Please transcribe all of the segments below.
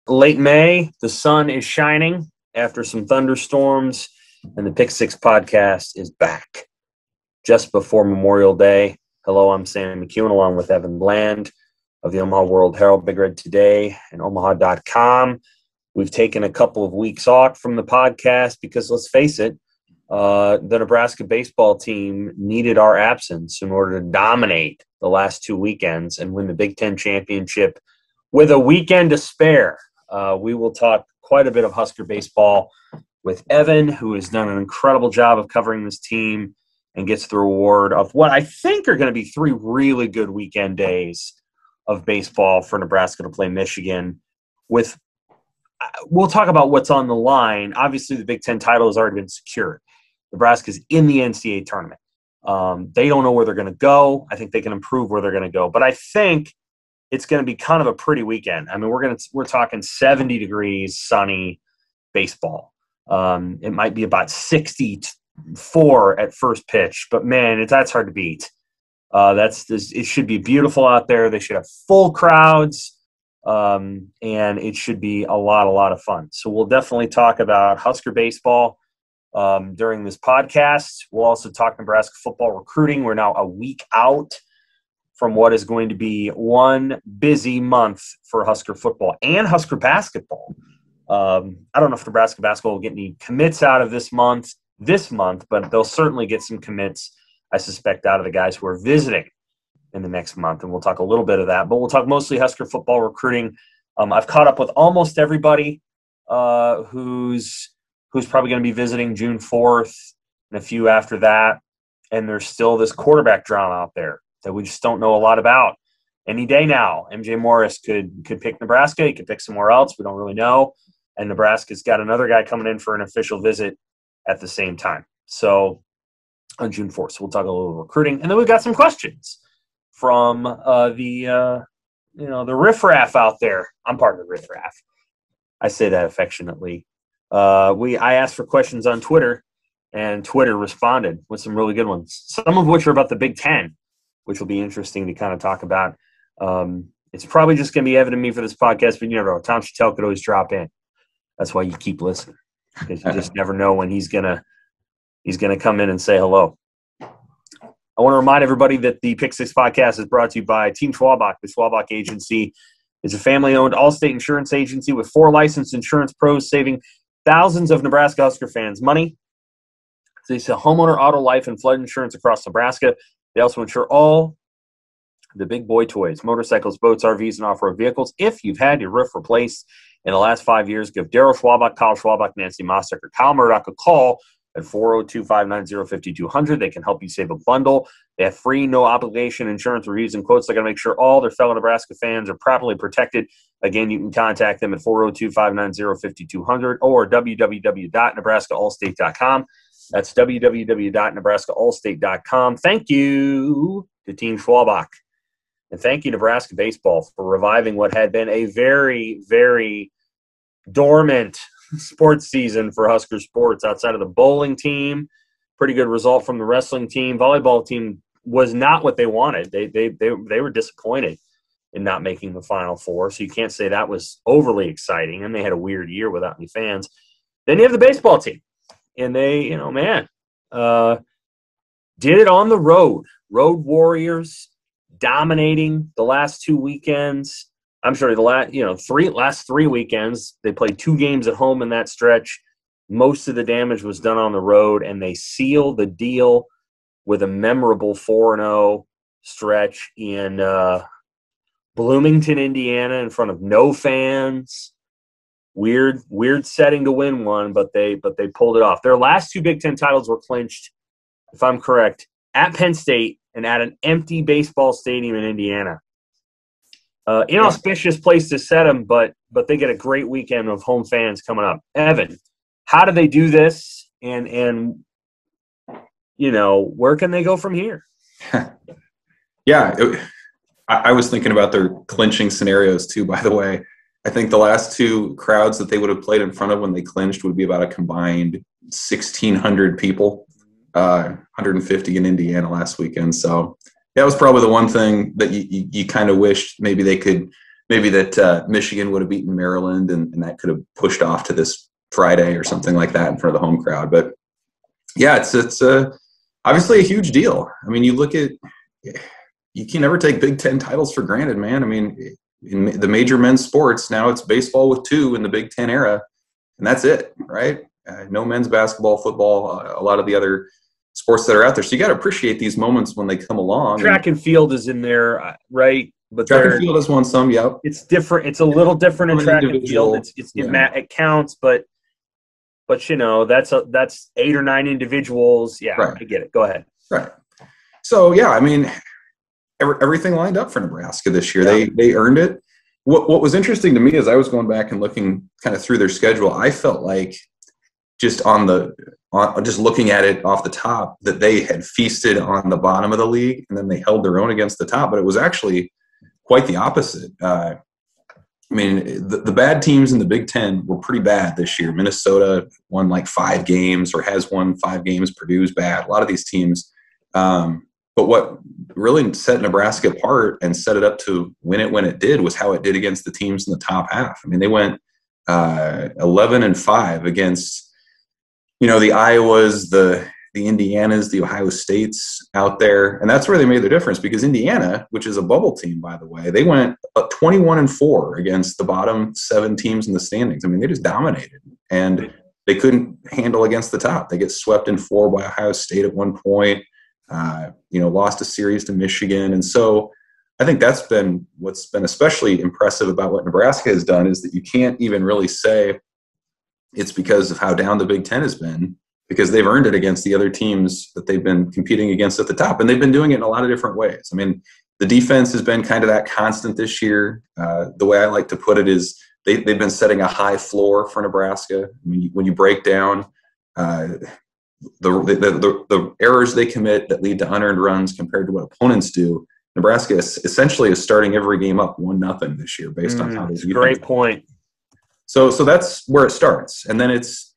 Late May, the sun is shining after some thunderstorms, and the Pick Six podcast is back just before Memorial Day. Hello, I'm Sam McKewon along with Evan Bland of the Omaha World-Herald, Big Red Today, and Omaha.com. We've taken a couple of weeks off from the podcast because, let's face it, the Nebraska baseball team needed our absence in order to dominate the last two weekends and win the Big Ten championship with a weekend to spare. We will talk quite a bit of Husker baseball with Evan, who has done an incredible job of covering this team and gets the reward of what I think are going to be three really good weekend days of baseball for Nebraska to play Michigan. We'll talk about what's on the line. Obviously, the Big Ten title has already been secured. Nebraska's in the NCAA tournament. They don't know where they're going to go. I think they can improve where they're going to go. But I think it's going to be kind of a pretty weekend. I mean, we're talking 70 degrees, sunny baseball. It might be about 64 at first pitch, but man, that's hard to beat. It should be beautiful out there. They should have full crowds, and it should be a lot of fun. So we'll definitely talk about Husker baseball during this podcast. We'll also talk Nebraska football recruiting. We're now a week out from what is going to be one busy month for Husker football and Husker basketball. I don't know if Nebraska basketball will get any commits out of this month, but they'll certainly get some commits, I suspect, out of the guys who are visiting in the next month. And we'll talk a little bit of that, but we'll talk mostly Husker football recruiting. I've caught up with almost everybody who's probably going to be visiting June 4th and a few after that. And there's still this quarterback drama out there that we just don't know a lot about. Any day now, MJ Morris could pick Nebraska. He could pick somewhere else. We don't really know. And Nebraska's got another guy coming in for an official visit at the same time. So on June 4th. So we'll talk a little recruiting. And then we've got some questions from the riffraff out there. I'm part of the riffraff. I say that affectionately. I asked for questions on Twitter, and Twitter responded with some really good ones, some of which are about the Big Ten, which will be interesting to kind of talk about. It's probably just going to be Evan and me for this podcast, but you never know. Tom Chattel could always drop in. That's why you keep listening, because you just never know when he's gonna come in and say hello. I want to remind everybody that the Pick Six podcast is brought to you by Team Schwabach. The Schwabach Agency is a family-owned all-state insurance agency with 4 licensed insurance pros, saving thousands of Nebraska Husker fans money. They sell homeowner, auto, life, and flood insurance across Nebraska. They also insure all the big boy toys, motorcycles, boats, RVs, and off-road vehicles. If you've had your roof replaced in the last 5 years, give Daryl Schwabach, Kyle Schwabach, Nancy Mostek, or Kyle Murdoch a call at 402-590-5200. They can help you save a bundle. They have free, no-obligation insurance reviews and quotes. They're going to make sure all their fellow Nebraska fans are properly protected. Again, you can contact them at 402-590-5200 or www.nebraskaallstate.com. That's www.nebraskaallstate.com. Thank you to Team Schwabach. And thank you, Nebraska baseball, for reviving what had been a very, very dormant sports season for Husker sports outside of the bowling team. Pretty good result from the wrestling team. Volleyball team was not what they wanted. They were disappointed in not making the Final Four, so you can't say that was overly exciting, and they had a weird year without any fans. Then you have the baseball team, and they, did it on the road. Road Warriors dominating the last 2 weekends. I'm sorry, the last 3 weekends. They played 2 games at home in that stretch. Most of the damage was done on the road, and they sealed the deal with a memorable 4-0 stretch in Bloomington, Indiana, in front of no fans. Weird setting to win one, but they pulled it off. Their last 2 Big Ten titles were clinched, if I'm correct, at Penn State and at an empty baseball stadium in Indiana. Inauspicious place to set them, but they get a great weekend of home fans coming up. Evan, how do they do this? And where can they go from here? Yeah, I was thinking about their clinching scenarios too, by the way. I think the last 2 crowds that they would have played in front of when they clinched would be about a combined 1,600 people. 150 in Indiana last weekend. So that was probably the one thing that you kind of wished maybe they could maybe that Michigan would have beaten Maryland, and that could have pushed off to this Friday or something like that in front of the home crowd. But yeah, it's obviously a huge deal. I mean, you can never take Big Ten titles for granted, man. I mean, in the major men's sports, now it's baseball with 2 in the Big Ten era, and that's it, right? No men's basketball, football, a lot of the other sports that are out there. So you got to appreciate these moments when they come along. Track and field is in there, right? But track and field has won some, yep. It's different. It's a little different in track and field. It counts, but that's 8 or 9 individuals. Yeah, right. I get it. Go ahead. Right. So yeah, I mean, everything lined up for Nebraska this year. Yeah. They earned it. What was interesting to me as I was going back and looking kind of through their schedule, I felt like just just looking at it off the top that they had feasted on the bottom of the league and then they held their own against the top, but it was actually quite the opposite. I mean, the bad teams in the Big Ten were pretty bad this year. Minnesota won like 5 games or has won 5 games. Purdue's bad. A lot of these teams. But what really set Nebraska apart and set it up to win it when it did was how it did against the teams in the top half. I mean, they went 11-5 against, the Iowas, the Indianas, the Ohio States out there. And that's where they made the difference, because Indiana, which is a bubble team, by the way, they went 21-4 against the bottom 7 teams in the standings. I mean, they just dominated, and they couldn't handle against the top. They get swept in 4 by Ohio State at one point, lost a series to Michigan. And so I think that's been what's been especially impressive about what Nebraska has done, is that you can't even really say it's because of how down the Big Ten has been, because they've earned it against the other teams that they've been competing against at the top. And they've been doing it in a lot of different ways. I mean, the defense has been kind of that constant this year. The way I like to put it is they've been setting a high floor for Nebraska. I mean, when you break down the errors they commit that lead to unearned runs compared to what opponents do, Nebraska essentially is starting every game up 1-0 this year based on how they do. Great point. So that's where it starts. And then it's,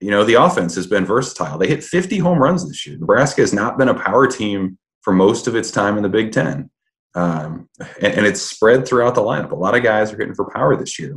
the offense has been versatile. They hit 50 home runs this year. Nebraska has not been a power team for most of its time in the Big Ten. And it's spread throughout the lineup. A lot of guys are hitting for power this year.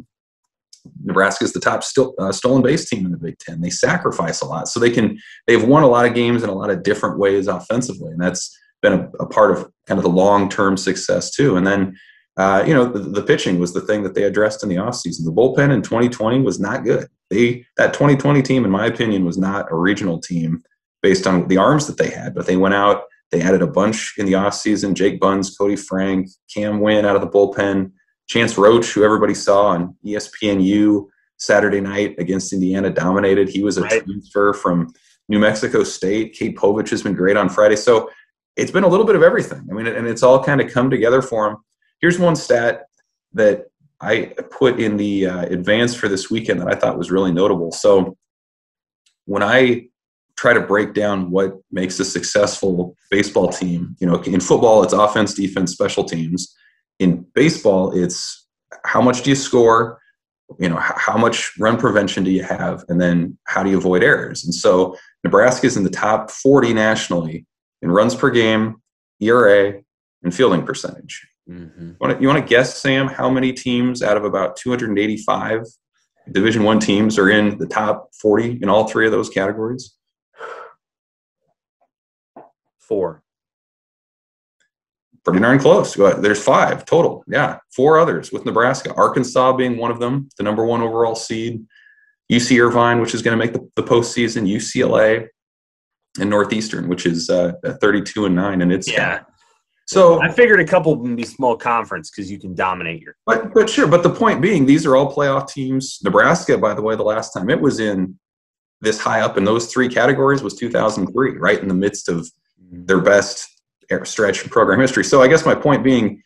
Nebraska is the top stolen base team in the Big Ten. They sacrifice a lot. So they've won a lot of games in a lot of different ways offensively. And that's been a part of kind of the long-term success too. And then, the pitching was the thing that they addressed in the offseason. The bullpen in 2020 was not good. That 2020 team, in my opinion, was not a regional team based on the arms that they had, but they went out, they added a bunch in the offseason: Jake Buns, Cody Frank, Cam Wynn out of the bullpen, Chance Roach, who everybody saw on ESPNU Saturday night against Indiana, dominated. He was a transfer from New Mexico State. Kate Povich has been great on Friday. So it's been a little bit of everything. I mean, and it's all kind of come together for him. Here's one stat that I put in the advance for this weekend that I thought was really notable. So when I try to break down what makes a successful baseball team, in football, it's offense, defense, special teams. In baseball, it's how much do you score, how much run prevention do you have, and then how do you avoid errors? And so Nebraska is in the top 40 nationally in runs per game, ERA, and fielding percentage. Mm-hmm. You want to guess, Sam, how many teams out of about 285 Division I teams are in the top 40 in all 3 of those categories? 4. Pretty darn close. There's 5 total. Yeah, 4 others with Nebraska. Arkansas being one of them, the number 1 overall seed. UC Irvine, which is going to make the postseason. UCLA, and Northeastern, which is 32-9, and it's So I figured a couple of them would be small conference because you can dominate your. But sure. But the point being, these are all playoff teams. Nebraska, by the way, the last time it was in this high up in those 3 categories was 2003, right in the midst of their best stretch in program history. So I guess my point being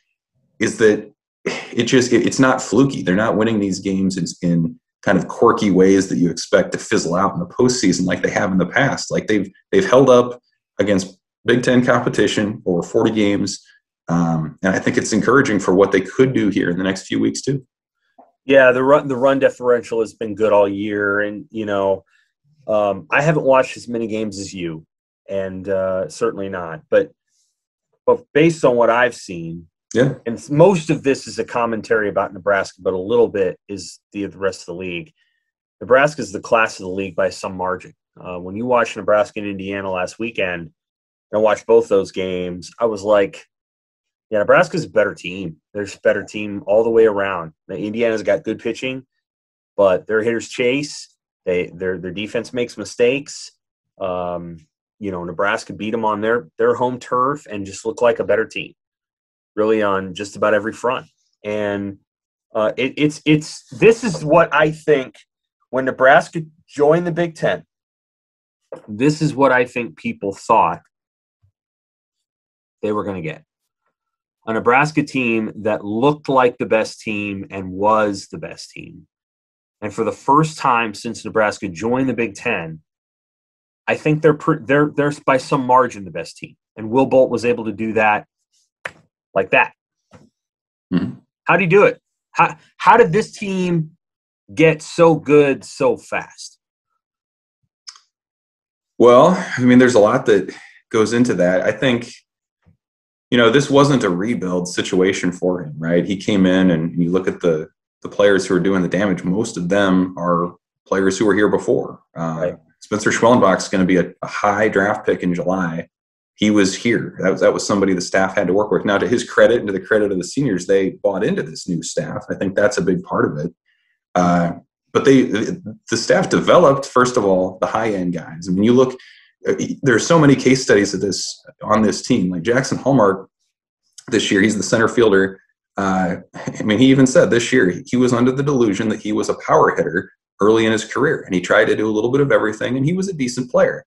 is that it's not fluky. They're not winning these games in kind of quirky ways that you expect to fizzle out in the postseason like they have in the past. Like they've held up against Big Ten competition over 40 games, and I think it's encouraging for what they could do here in the next few weeks too. Yeah, the run differential has been good all year, and I haven't watched as many games as you, and certainly not. But based on what I've seen, Yeah. And most of this is a commentary about Nebraska, but a little bit is the rest of the league. Nebraska is the class of the league by some margin. When you watch Nebraska and Indiana last weekend, and I watched both those games, I was like, yeah, Nebraska's a better team. There's a better team all the way around. Now, Indiana's got good pitching, but their hitters chase. Their defense makes mistakes. Nebraska beat them on their home turf and just looked like a better team, really on just about every front. And this is what I think when Nebraska joined the Big Ten. This is what I think people thought they were going to get. A Nebraska team that looked like the best team and was the best team. And for the first time since Nebraska joined the Big Ten, I think they're by some margin the best team. And Will Bolt was able to do that like that. Mm-hmm. How do you do it? How did this team get so good so fast? Well, I mean, there's a lot that goes into that. I think, this wasn't a rebuild situation for him, right? He came in and you look at the players who are doing the damage. Most of them are players who were here before. Right. Spencer Schwellenbach is going to be a high draft pick in July. He was here. That was somebody the staff had to work with. Now, to his credit and to the credit of the seniors, they bought into this new staff. I think that's a big part of it. But the staff developed, first of all, the high-end guys. I mean, you look, there's so many case studies of this on this team. Like Jackson Hallmark this year, he's the center fielder. He even said this year he was under the delusion that he was a power hitter early in his career, and he tried to do a little bit of everything, and he was a decent player.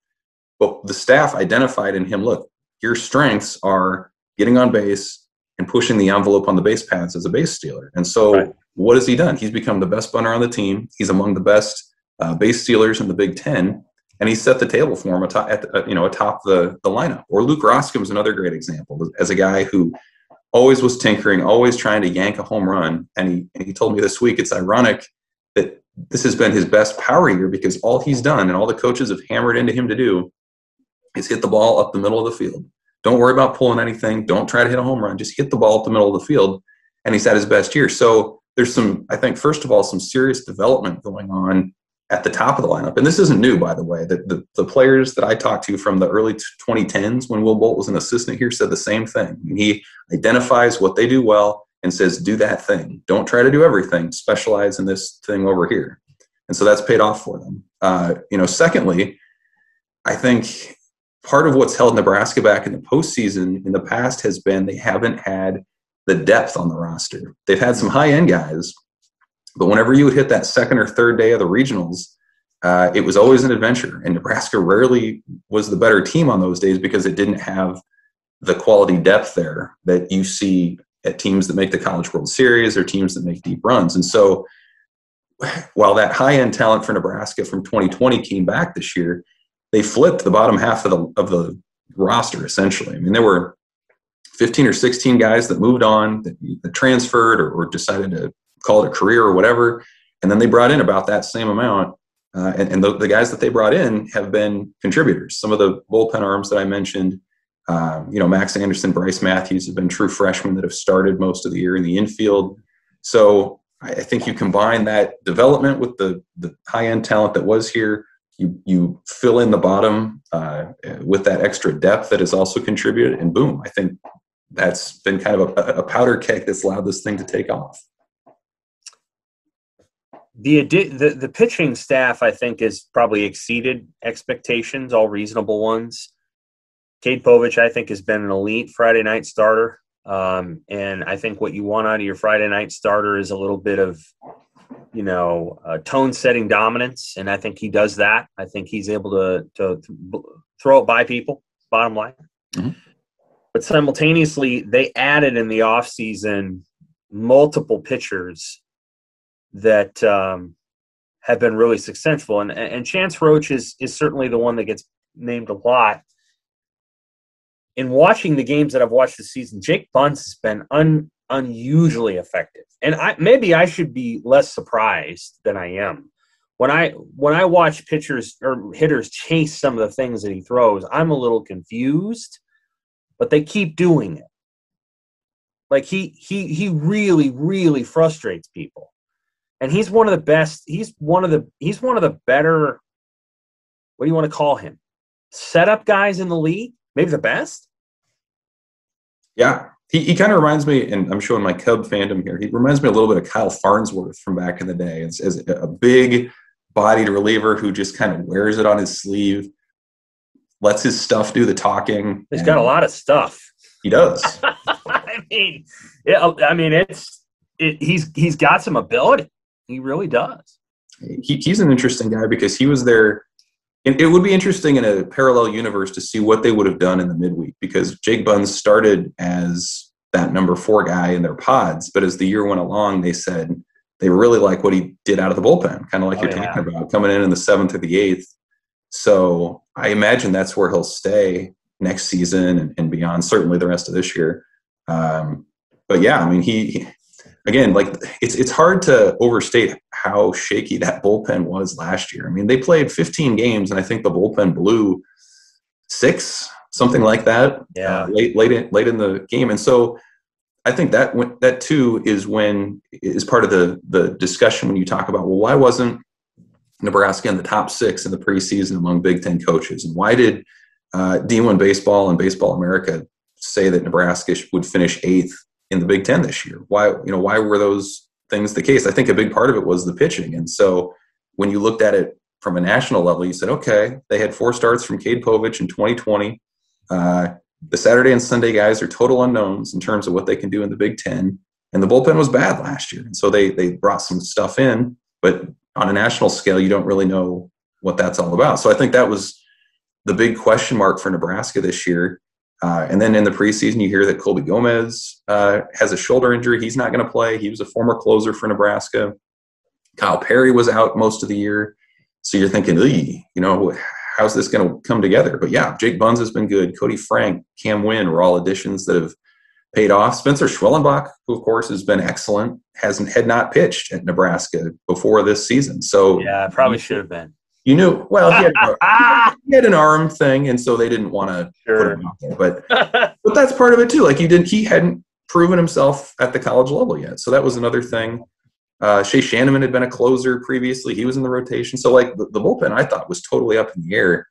But the staff identified in him, look, your strengths are getting on base and pushing the envelope on the base paths as a base stealer. And so What has he done? He's become the best bunter on the team. He's among the best base stealers in the Big Ten, and he set the table for him atop the lineup. Or Luke Roskam is another great example as a guy who always was tinkering, always trying to yank a home run. And he told me this week it's ironic that this has been his best power year because all he's done and all the coaches have hammered into him to do is hit the ball up the middle of the field. Don't worry about pulling anything. Don't try to hit a home run. Just hit the ball up the middle of the field. And he's had his best year. So there's I think, first of all, some serious development going on at the top of the lineup. And this isn't new, by the way. The players that I talked to from the early 2010s when Will Bolt was an assistant here said the same thing. He identifies what they do well and says, do that thing. Don't try to do everything. Specialize in this thing over here. And so that's paid off for them. Secondly, I think part of what's held Nebraska back in the postseason in the past has been they haven't had the depth on the roster. They've had some high-end guys, but whenever you would hit that second or third day of the regionals, it was always an adventure. And Nebraska rarely was the better team on those days because it didn't have the quality depth there that you see at teams that make the College World Series or teams that make deep runs. And so while that high-end talent for Nebraska from 2020 came back this year, they flipped the bottom half of the roster, essentially. I mean, there were 15 or 16 guys that moved on, that transferred or decided to call it a career or whatever. And then they brought in about that same amount. And the guys that they brought in have been contributors. Some of the bullpen arms that I mentioned, Max Anderson, Bryce Matthews have been true freshmen that have started most of the year in the infield. So I think you combine that development with the high-end talent that was here. You fill in the bottom with that extra depth that has also contributed, and boom, I think that's been kind of a powder keg that's allowed this thing to take off. The pitching staff, I think, has probably exceeded expectations, all reasonable ones. Cade Povich, I think, has been an elite Friday night starter. And I think what you want out of your Friday night starter is a little bit of, tone-setting dominance, and I think he does that. I think he's able to throw it by people, bottom line. Mm-hmm. But simultaneously, they added in the offseason multiple pitchers that have been really successful. And Chance Roach is certainly the one that gets named a lot. In watching the games that I've watched this season, Jake Bunce has been unusually effective. And maybe I should be less surprised than I am. When I watch pitchers or hitters chase some of the things that he throws, I'm a little confused, but they keep doing it. Like he really, really frustrates people. And he's one of the best. He's one of the better, what do you want to call him? Setup guys in the league? Maybe the best? Yeah. He kind of reminds me, and I'm showing my Cub fandom here, he reminds me a little bit of Kyle Farnsworth from back in the day. As a big-bodied reliever who just kind of wears it on his sleeve, lets his stuff do the talking. He's got a lot of stuff. He does. He's got some ability. He really does. He's an interesting guy because he was there. It would be interesting in a parallel universe to see what they would have done in the midweek, because Jake Buns started as that number 4 guy in their pods, but as the year went along, they said they really like what he did out of the bullpen, kind of like talking about, coming in the 7th or the 8th. So I imagine that's where he'll stay next season and beyond, certainly the rest of this year. But yeah, I mean, he again, like it's hard to overstate how shaky that bullpen was last year. I mean, they played 15 games, and I think the bullpen blew 6, something like that. Yeah, late in the game, and so I think that too is part of the discussion when you talk about, well, why wasn't Nebraska in the top 6 in the preseason among Big Ten coaches, and why did D1 Baseball and Baseball America say that Nebraska would finish 8th in the Big Ten this year? Why were those things the case? I think a big part of it was the pitching. And so when you looked at it from a national level, you said, okay, they had 4 starts from Cade Povich in 2020. The Saturday and Sunday guys are total unknowns in terms of what they can do in the Big Ten. And the bullpen was bad last year. And so they brought some stuff in, but on a national scale, you don't really know what that's all about. So I think that was the big question mark for Nebraska this year. And then in the preseason, you hear that Colby Gomez has a shoulder injury. He's not going to play. He was a former closer for Nebraska. Kyle Perry was out most of the year. So you're thinking, how's this going to come together? But yeah, Jake Buns has been good. Cody Frank, Cam Wynn were all additions that have paid off. Spencer Schwellenbach, who of course has been excellent, had not pitched at Nebraska before this season. So yeah, probably should have been. You knew, well, he had an arm thing, and so they didn't want to put him out there. But that's part of it too. Like he hadn't proven himself at the college level yet, so that was another thing. Shea Shanneman had been a closer previously; he was in the rotation. So like the bullpen, I thought was totally up in the air,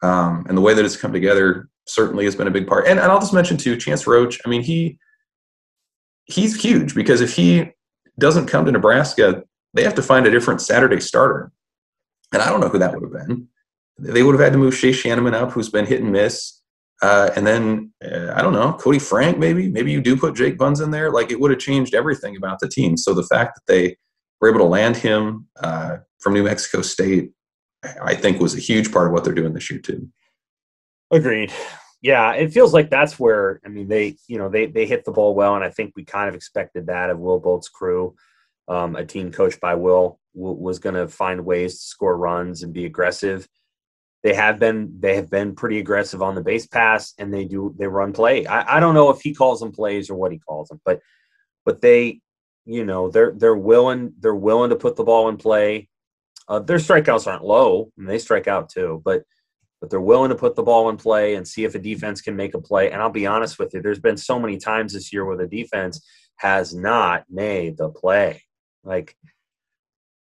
and the way that it's come together certainly has been a big part. And I'll just mention too, Chance Roach. I mean, he's huge, because if he doesn't come to Nebraska, they have to find a different Saturday starter. And I don't know who that would have been. They would have had to move Shea Shanneman up, who's been hit and miss. And then, I don't know, Cody Frank maybe. Maybe you do put Jake Buns in there. Like, it would have changed everything about the team. So the fact that they were able to land him from New Mexico State, I think was a huge part of what they're doing this year too. Agreed. Yeah, it feels like that's where, I mean, they hit the ball well, and I think we kind of expected that of Will Bolt's crew. A team coached by Will was going to find ways to score runs and be aggressive. They have been pretty aggressive on the base pass, and they run play. I don't know if he calls them plays or what he calls them, but they, they're willing to put the ball in play. Their strikeouts aren't low, and they strike out too, but they're willing to put the ball in play and see if a defense can make a play. And I'll be honest with you, there's been so many times this year where the defense has not made the play. Like,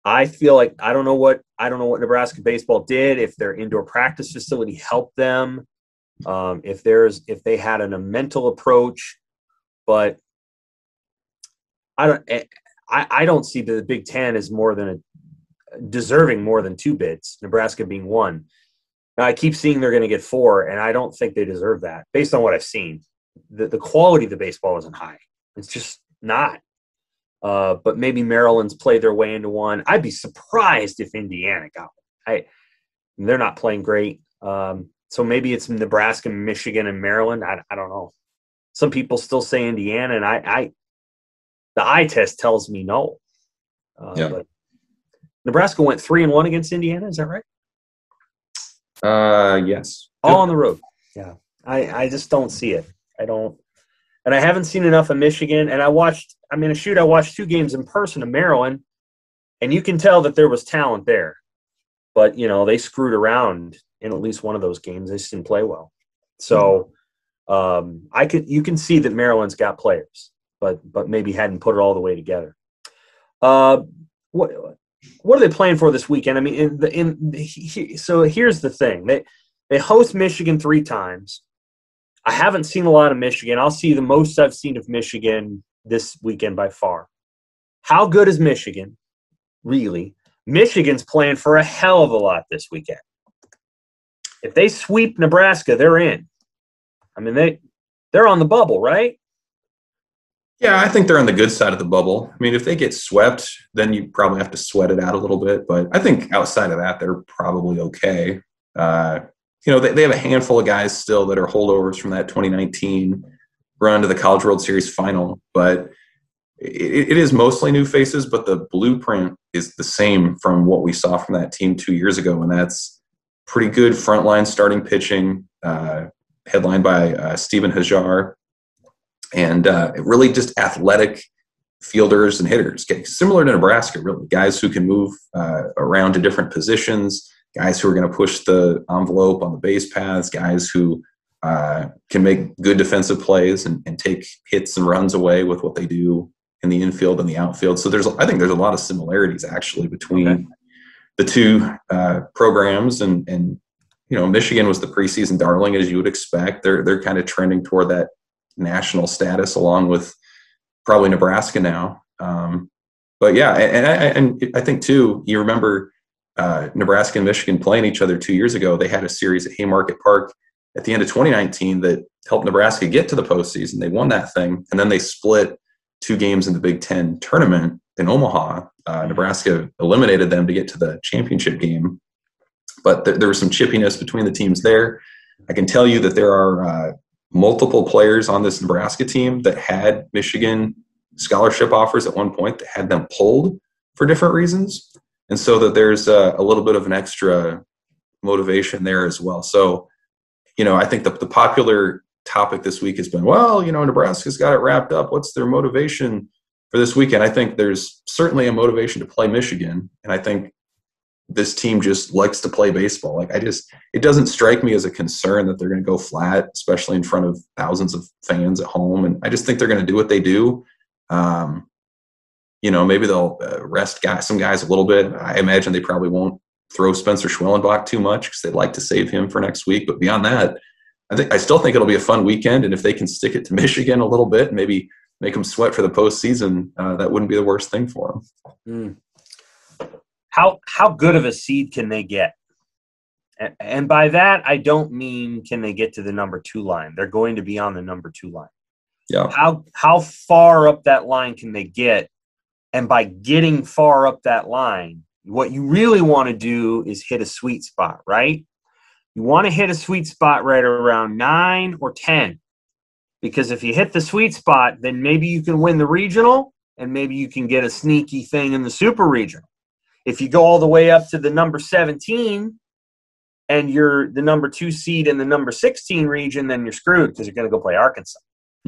I feel like I don't know what Nebraska baseball did, if their indoor practice facility helped them, if they had a mental approach, but I don't see the Big Ten as deserving more than 2 bids, Nebraska being 1. Now, I keep seeing they're going to get 4, and I don't think they deserve that based on what I've seen. The quality of the baseball isn't high. It's just not. But maybe Maryland's played their way into 1. I'd be surprised if Indiana got 1. They're not playing great. So maybe it's Nebraska, Michigan, and Maryland. I don't know. Some people still say Indiana, and the eye test tells me no. But Nebraska went 3-1 against Indiana. Is that right? Yes. All on the road. Yeah. I just don't see it. I don't. And I haven't seen enough of Michigan. And I watched 2 games in person of Maryland, and you can tell that there was talent there. But, they screwed around in at least one of those games. They just didn't play well. So you can see that Maryland's got players. but maybe hadn't put it all the way together. What are they playing for this weekend? I mean, so here's the thing: they host Michigan 3 times. I haven't seen a lot of Michigan. I'll see the most I've seen of Michigan this weekend by far. How good is Michigan? Really? Michigan's playing for a hell of a lot this weekend. If they sweep Nebraska, they're in. I mean, they're on the bubble, right? Yeah, I think they're on the good side of the bubble. I mean, if they get swept, then you probably have to sweat it out a little bit. But I think outside of that, they're probably okay. They have a handful of guys still that are holdovers from that 2019 run to the College World Series final. But it is mostly new faces, but the blueprint is the same from what we saw from that team 2 years ago, and that's pretty good frontline starting pitching, headlined by Stephen Hajar, and really just athletic fielders and hitters, similar to Nebraska, really. Guys who can move around to different positions, guys who are going to push the envelope on the base paths, guys who can make good defensive plays and take hits and runs away with what they do in the infield and the outfield. So I think there's a lot of similarities actually between the two programs, and Michigan was the preseason darling, as you would expect. They're kind of trending toward that national status, along with probably Nebraska now. But yeah, and I think too, you remember Nebraska and Michigan playing each other 2 years ago. They had a series at Haymarket Park at the end of 2019 that helped Nebraska get to the postseason. They won that thing, and then they split 2 games in the Big Ten tournament in Omaha. Nebraska eliminated them to get to the championship game, but there was some chippiness between the teams there. I can tell you that there are multiple players on this Nebraska team that had Michigan scholarship offers at one point that had them pulled for different reasons, and so that there's a little bit of an extra motivation there as well. So, I think the popular topic this week has been, Nebraska's got it wrapped up. What's their motivation for this weekend? I think there's certainly a motivation to play Michigan, and I think this team just likes to play baseball. It doesn't strike me as a concern that they're going to go flat, especially in front of thousands of fans at home. And I just think they're going to do what they do. Maybe they'll rest some guys a little bit. I imagine they probably won't throw Spencer Schwellenbach too much because they'd like to save him for next week. But beyond that, I still think it'll be a fun weekend. And if they can stick it to Michigan a little bit, maybe make them sweat for the postseason, that wouldn't be the worst thing for them. How good of a seed can they get? And by that, I don't mean can they get to the number 2 line. They're going to be on the number 2 line. Yeah. How far up that line can they get? And by getting far up that line, what you really want to do is hit a sweet spot, right? You want to hit a sweet spot right around 9 or 10. Because if you hit the sweet spot, then maybe you can win the regional, and maybe you can get a sneaky thing in the super regional. If you go all the way up to the number 17 and you're the number 2 seed in the number 16 region, then you're screwed because you're going to go play Arkansas.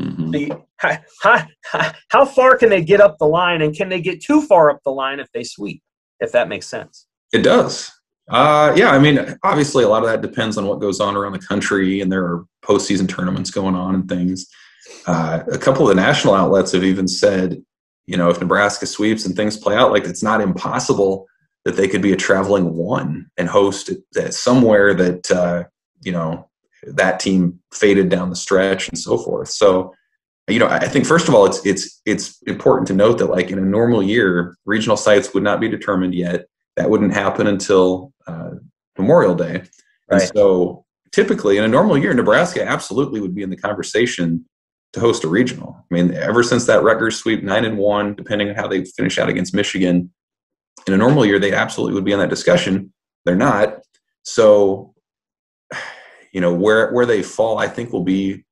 Mm-hmm. How far can they get up the line, and can they get too far up the line if they sweep, if that makes sense? It does. Obviously a lot of that depends on what goes on around the country, and there are postseason tournaments going on and things. A couple of the national outlets have even said, if Nebraska sweeps and things play out, it's not impossible that they could be a traveling 1 and host somewhere that, that team faded down the stretch and so forth. So, I think first of all, it's important to note that in a normal year, regional sites would not be determined yet. That wouldn't happen until Memorial Day. Right. And so typically in a normal year, Nebraska absolutely would be in the conversation to host a regional. Ever since that Rutgers sweep 9-1, depending on how they finish out against Michigan, in a normal year, they absolutely would be in that discussion. They're not. So, where they fall, I think will be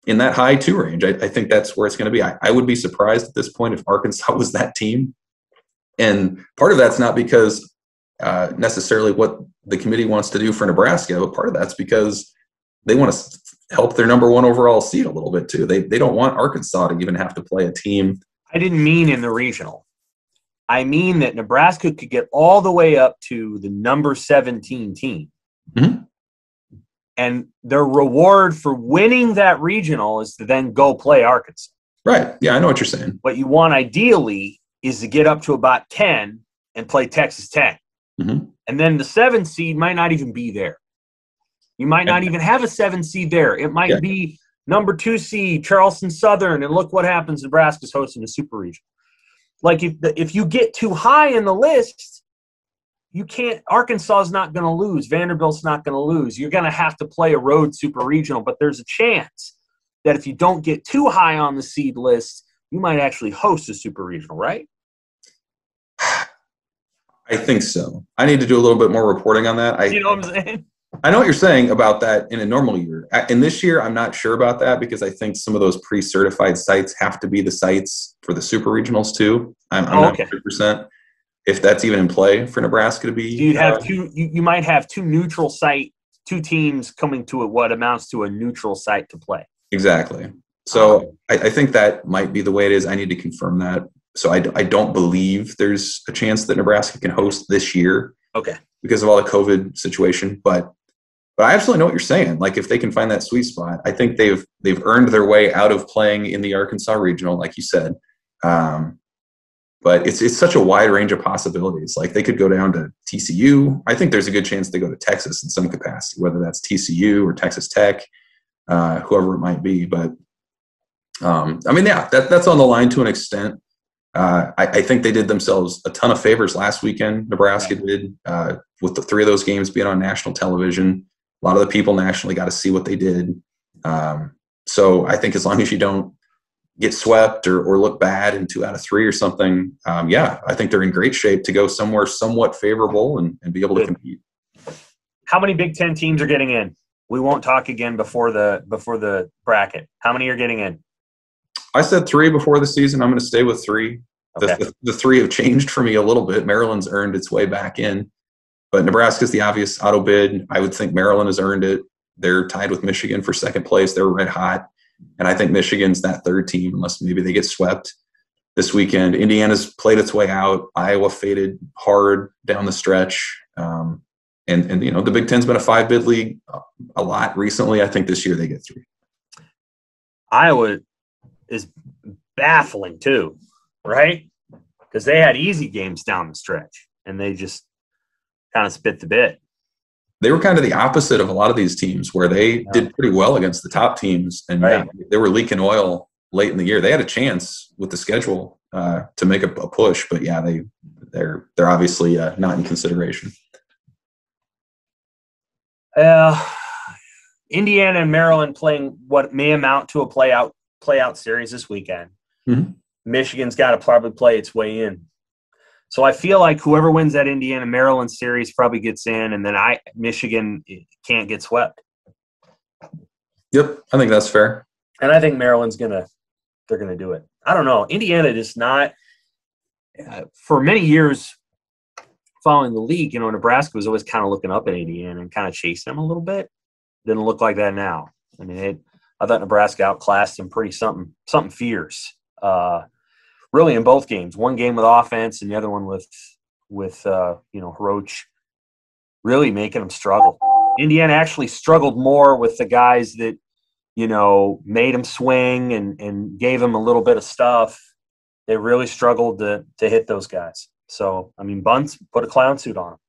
in that high 2 range. I think that's where it's going to be. I would be surprised at this point if Arkansas was that team. And part of that's not because necessarily what the committee wants to do for Nebraska, but part of that's because they want to help their number 1 overall seed a little bit too. They don't want Arkansas to even have to play a team. I didn't mean in the regional. I mean that Nebraska could get all the way up to the number 17 team. Mm-hmm. And their reward for winning that regional is to then go play Arkansas. Right. Yeah, I know what you're saying. What you want ideally is to get up to about 10 and play Texas Tech. Mm-hmm. And then the 7 seed might not even be there. You might not even have a 7 seed there. It might be number 2 seed, Charleston Southern, and look what happens. Nebraska's hosting a super region. Like if you get too high in the list, you can't. Arkansas is not going to lose. Vanderbilt's not going to lose. You're going to have to play a road super regional, but there's a chance that if you don't get too high on the seed list, you might actually host a super regional, right? I think so. I need to do a little bit more reporting on that. You know what I'm saying? I know what you're saying about that in a normal year. In this year, I'm not sure about that because I think some of those pre-certified sites have to be the sites for the super regionals too. I'm not 100% if that's even in play for Nebraska to be. So you'd have you might have two teams coming to what amounts to a neutral site to play. Exactly. So I think that might be the way it is. I need to confirm that. So I don't believe there's a chance that Nebraska can host this year. Okay. Because of all the COVID situation, but I absolutely know what you're saying. Like if they can find that sweet spot, I think they've earned their way out of playing in the Arkansas regional, like you said. But it's such a wide range of possibilities. Like they could go down to TCU. I think there's a good chance they go to Texas in some capacity, whether that's TCU or Texas Tech, whoever it might be. But that's on the line to an extent. I think they did themselves a ton of favors last weekend. Nebraska did with the 3 of those games being on national television. A lot of the people nationally got to see what they did. So I think as long as you don't get swept or look bad in 2 out of 3 or something, I think they're in great shape to go somewhere somewhat favorable and be able to compete. How many Big Ten teams are getting in? We won't talk again before the bracket. How many are getting in? I said 3 before the season. I'm going to stay with 3. Okay. The 3 have changed for me a little bit. Maryland's earned its way back in, but Nebraska's the obvious auto bid. I would think Maryland has earned it. They're tied with Michigan for second place. They're red hot. And I think Michigan's that 3rd team, unless maybe they get swept this weekend. Indiana's played its way out. Iowa faded hard down the stretch. And the Big Ten's been a 5-bid league a lot recently. I think this year they get 3. Iowa is baffling too, right? Because they had easy games down the stretch, and they just kind of spit the bit. They were kind of the opposite of a lot of these teams where they did pretty well against the top teams, and they were leaking oil late in the year. They had a chance with the schedule to make a push, but they're obviously not in consideration. Indiana and Maryland playing what may amount to a play-out series this weekend. Mm-hmm. Michigan's got to probably play its way in. So I feel like whoever wins that Indiana-Maryland series probably gets in, and then Michigan can't get swept. Yep, I think that's fair. And I think Maryland's they're gonna do it. I don't know. Indiana is not for many years following the league. Nebraska was always kind of looking up at Indiana and kind of chasing them a little bit. Didn't look like that now. I mean, I thought Nebraska outclassed them pretty something fierce. Really in both games. One game with offense and the other one with Hiroch really making them struggle. Indiana actually struggled more with the guys that, made them swing and gave them a little bit of stuff. They really struggled to hit those guys. So, I mean, Bunce put a clown suit on him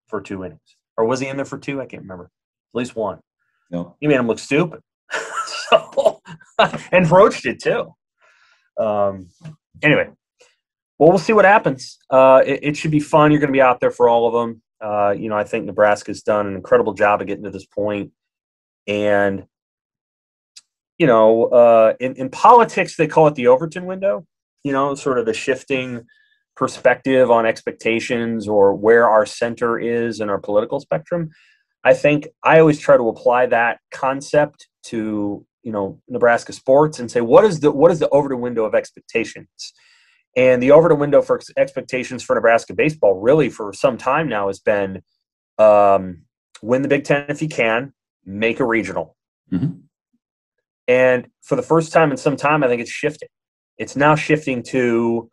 for 2 innings. Or was he in there for 2? I can't remember. At least 1. No. He made him look stupid. And Roach did too. Anyway, we'll see what happens. It should be fun. You're going to be out there for all of them. I think Nebraska's done an incredible job of getting to this point. And, in politics, they call it the Overton window, sort of the shifting perspective on expectations or where our center is in our political spectrum. I think I always try to apply that concept to, Nebraska sports and say, what is the Overton window of expectations? And the Overton window for expectations for Nebraska baseball really for some time now has been win the Big Ten if you can, make a regional. Mm-hmm. And for the first time in some time, I think it's shifting. It's now shifting to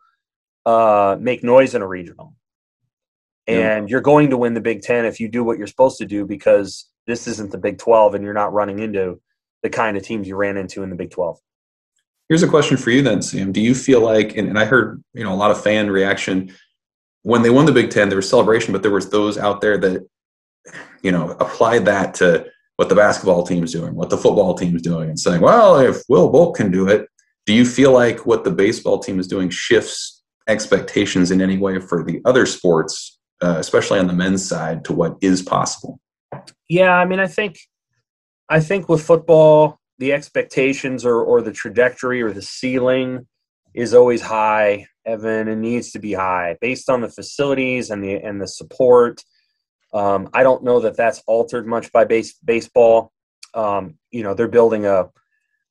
make noise in a regional. And you're going to win the Big Ten if you do what you're supposed to do because this isn't the Big 12 and you're not running into the kind of teams you ran into in the Big 12. Here's a question for you then, Sam. Do you feel like, and I heard, a lot of fan reaction when they won the Big Ten, there was celebration, but there was those out there that, applied that to what the basketball team's doing, what the football team's doing, and saying, well, if Will Bolk can do it, do you feel like what the baseball team is doing shifts expectations in any way for the other sports, especially on the men's side, to what is possible? Yeah, I mean, I think with football, the expectations or the trajectory or the ceiling is always high, Evan, and needs to be high based on the facilities and the support. I don't know that that's altered much by baseball. They're building a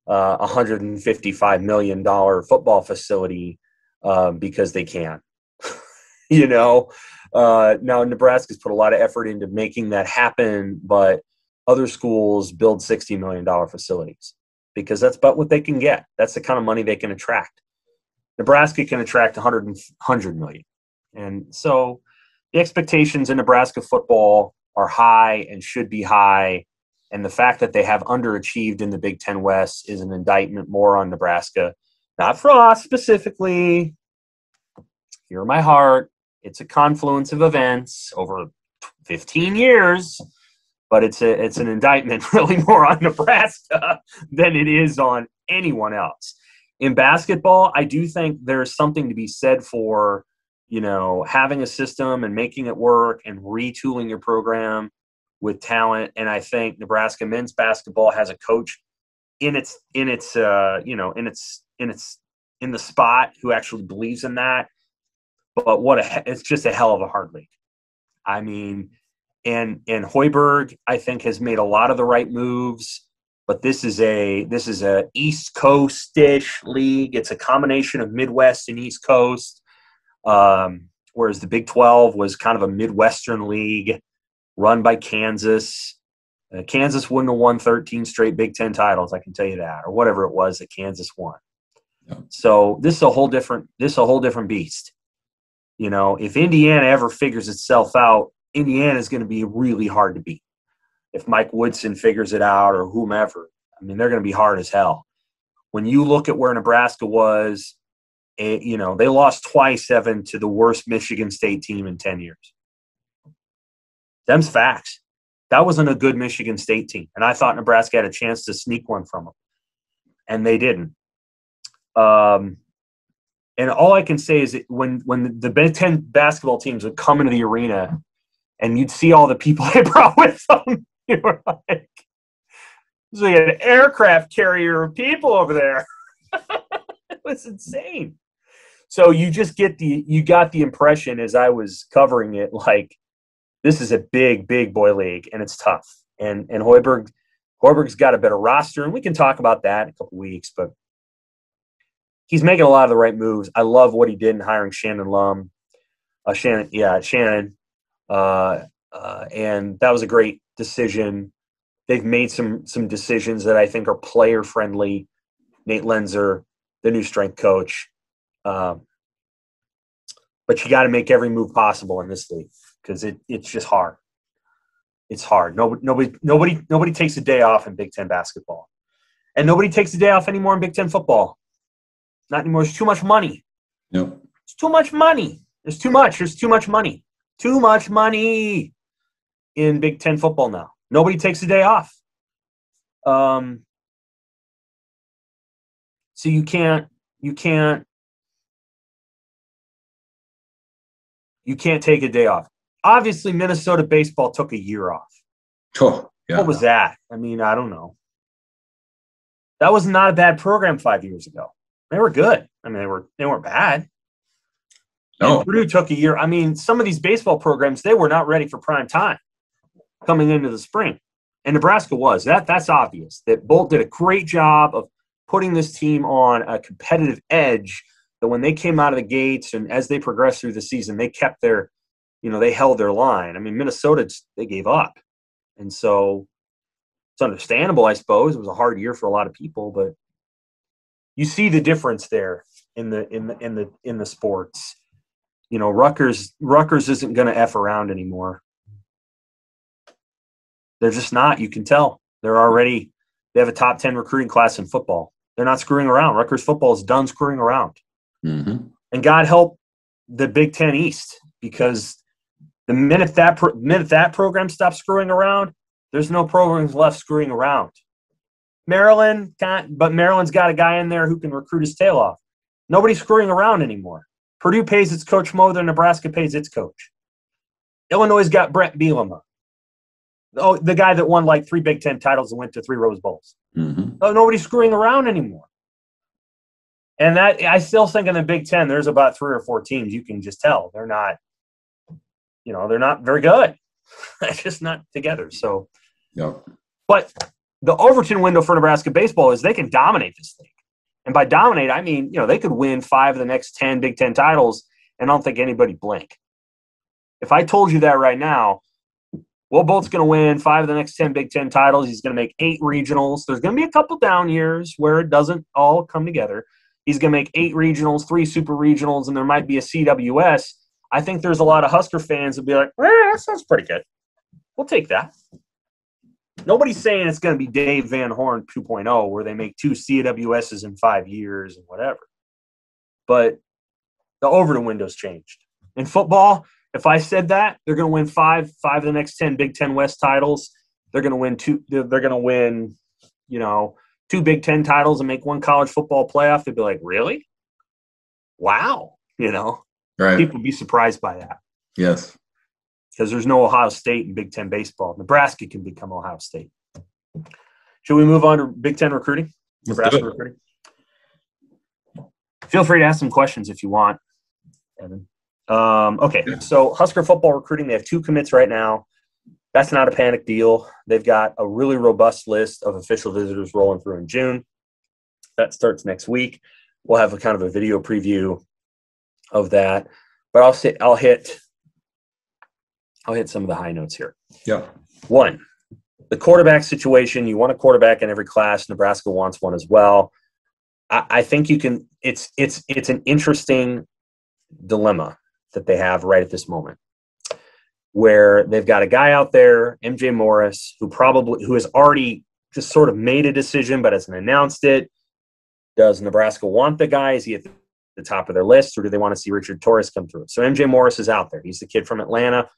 $155 million football facility because they can. Now Nebraska's put a lot of effort into making that happen, but other schools build $60 million facilities because that's about what they can get. That's the kind of money they can attract. Nebraska can attract 100 million. And so the expectations in Nebraska football are high and should be high. And the fact that they have underachieved in the Big Ten West is an indictment more on Nebraska. Not Frost specifically. Hear my heart. It's a confluence of events over 15 years. But it's an indictment really more on Nebraska than it is on anyone else. In basketball, I do think there's something to be said for, having a system and making it work and retooling your program with talent. And I think Nebraska men's basketball has a coach in the spot who actually believes in that. But it's just a hell of a hard league. I mean, and Hoiberg, I think, has made a lot of the right moves, but this is a East Coast-ish league. It's a combination of Midwest and East Coast, whereas the Big 12 was kind of a Midwestern league run by Kansas. Kansas wouldn't have won 13 straight Big Ten titles, I can tell you that, or whatever it was that Kansas won. Yeah. So this is a whole different beast. If Indiana ever figures itself out, Indiana is going to be really hard to beat. If Mike Woodson figures it out or whomever, I mean, they're going to be hard as hell. When you look at where Nebraska was, they lost twice, Evan, to the worst Michigan State team in 10 years. Them's facts. That wasn't a good Michigan State team, and I thought Nebraska had a chance to sneak one from them, and they didn't. And all I can say is that when the Big Ten basketball teams would come into the arena and you'd see all the people they brought with them, you were like, there's like an aircraft carrier of people over there. It was insane. So you got the impression as I was covering it, like, this is a big, big boy league, and it's tough. And Hoiberg's got a better roster, and we can talk about that in a couple weeks, but he's making a lot of the right moves. I love what he did in hiring Shannon Lum. Shannon. And that was a great decision. They've made some decisions that I think are player friendly. Nate Lenzer, the new strength coach. But you got to make every move possible in this league because it's just hard. It's hard. Nobody takes a day off in Big Ten basketball, and nobody takes a day off anymore in Big Ten football. Not anymore. There's too much money. Nope. It's too much money. There's too much. There's too much money. Too much money in Big Ten football now. Nobody takes a day off. So you can't take a day off. Obviously, Minnesota baseball took a year off. Oh, yeah. What was that? I mean, I don't know. That was not a bad program 5 years ago. They were good. I mean, they weren't bad. No. And Purdue took a year. I mean, some of these baseball programs, they were not ready for prime time coming into the spring. And Nebraska was. That's obvious. That Bolt did a great job of putting this team on a competitive edge that when they came out of the gates and as they progressed through the season, they kept they held their line. I mean, Minnesota, they gave up. And so it's understandable, I suppose. It was a hard year for a lot of people, but you see the difference there in the sports. Rutgers isn't going to F around anymore. They're just not. You can tell. They have a top 10 recruiting class in football. They're not screwing around. Rutgers football is done screwing around. Mm-hmm. And God help the Big Ten East, because the minute that program stops screwing around, there's no programs left screwing around. Maryland can't, but Maryland's got a guy in there who can recruit his tail off. Nobody's screwing around anymore. Purdue pays its coach more than Nebraska pays its coach. Illinois' got Brent Bielema. Oh, the guy that won like 3 Big Ten titles and went to 3 Rose Bowls. Mm-hmm. Oh, nobody's screwing around anymore. And that, I still think in the Big Ten, there's about 3 or 4 teams you can just tell they're not, they're not very good. They're just not together. So, Yep. But the Overton window for Nebraska baseball is they can dominate this league. And by dominate, I mean, they could win 5 of the next 10 Big Ten titles, and I don't think anybody blink. If I told you that right now, Will Bolt's going to win 5 of the next 10 Big Ten titles. He's going to make 8 regionals. There's going to be a couple down years where it doesn't all come together. He's going to make 8 regionals, 3 super regionals, and there might be a CWS. I think there's a lot of Husker fans that will be like, that sounds pretty good. We'll take that. Nobody's saying it's going to be Dave Van Horn 2.0 where they make 2 CWSs in 5 years and whatever. But the Overton window's changed. In football, if I said that, they're going to win 5 of the next 10 Big Ten West titles. They're going to win 2. They're going to win, 2 Big Ten titles and make 1 college football playoff. They'd be like, really? Wow. Right. People would be surprised by that. Yes. Because there's no Ohio State in Big Ten baseball. Nebraska can become Ohio State. Should we move on to Big Ten recruiting? Nebraska recruiting? Feel free to ask some questions if you want, Evan. Okay, so Husker football recruiting, they have 2 commits right now. That's not a panic deal. They've got a really robust list of official visitors rolling through in June. That starts next week. We'll have a kind of a video preview of that. But I'll hit some of the high notes here. Yeah. 1, the quarterback situation. You want a quarterback in every class. Nebraska wants one as well. I think you can. It's an interesting dilemma that they have right at this moment, where they've got a guy out there, MJ Morris, who has already just sort of made a decision but hasn't announced it. Does Nebraska want the guy? Is he at the top of their list, or do they want to see Richard Torres come through? So MJ Morris is out there. He's the kid from Atlanta.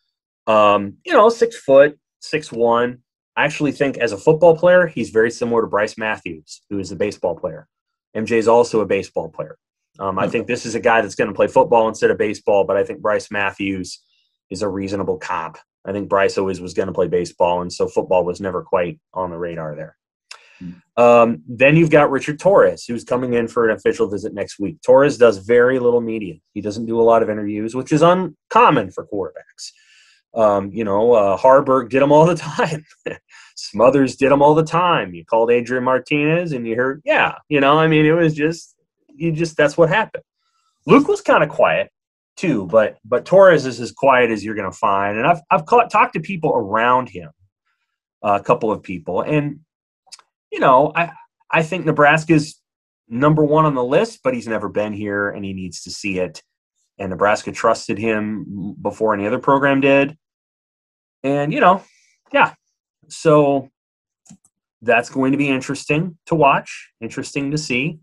6 foot, 6'1". I actually think as a football player, he's very similar to Bryce Matthews, who is a baseball player. MJ is also a baseball player. I think this is a guy that's going to play football instead of baseball, but I think Bryce Matthews is a reasonable comp. I think Bryce always was going to play baseball, and so football was never quite on the radar there. Then you've got Richard Torres, who's coming in for an official visit next week. Torres does very little media. He doesn't do a lot of interviews, which is uncommon for quarterbacks. Harburg did them all the time. Smothers did them all the time. You called Adrian Martinez and you heard, it was just that's what happened. Luke was kind of quiet too, but Torres is as quiet as you're going to find. And I've talked to people around him, a couple of people, and I think Nebraska's number 1 on the list, but he's never been here and he needs to see it. And Nebraska trusted him before any other program did. And, so that's going to be interesting to watch, interesting to see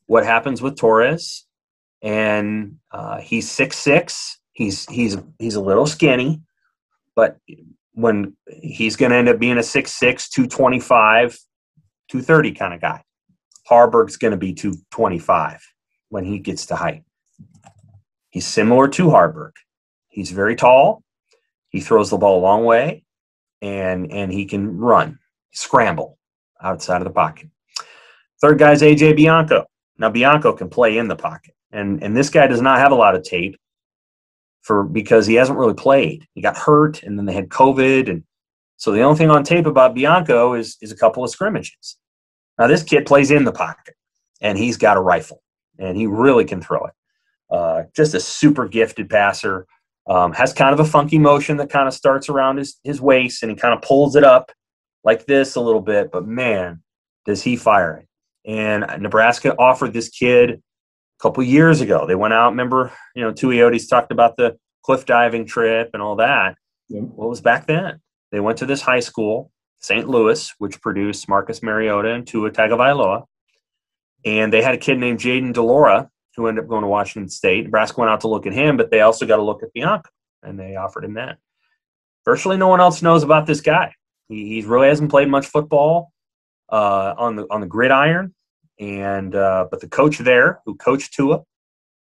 what happens with Torres. And he's 6'6". He's a little skinny, but when he's going to end up being a 6'6", 225, 230 kind of guy. Harburg's going to be 225 when he gets to height. He's similar to Harburg. He's very tall. He throws the ball a long way, and he can run, scramble outside of the pocket. Third guy's A.J. Bianco. Now, Bianco can play in the pocket, and this guy does not have a lot of tape because he hasn't really played. He got hurt, and then they had COVID, and so the only thing on tape about Bianco is a couple of scrimmages. Now, this kid plays in the pocket, and he's got a rifle, and he really can throw it. Just a super gifted passer. Has kind of a funky motion that kind of starts around his waist, and he kind of pulls it up like this a little bit. But, man, does he fire it. And Nebraska offered this kid a couple years ago. They went out, remember, Tuiotis talked about the cliff diving trip and all that. Yeah. What was back then? They went to this high school, St. Louis, which produced Marcus Mariota and Tua Tagovailoa. And they had a kid named Jaden Delora who ended up going to Washington State. Nebraska went out to look at him, but they also got to look at Bianco, and they offered him that. Virtually no one else knows about this guy. He really hasn't played much football on the gridiron, and but the coach there, who coached Tua,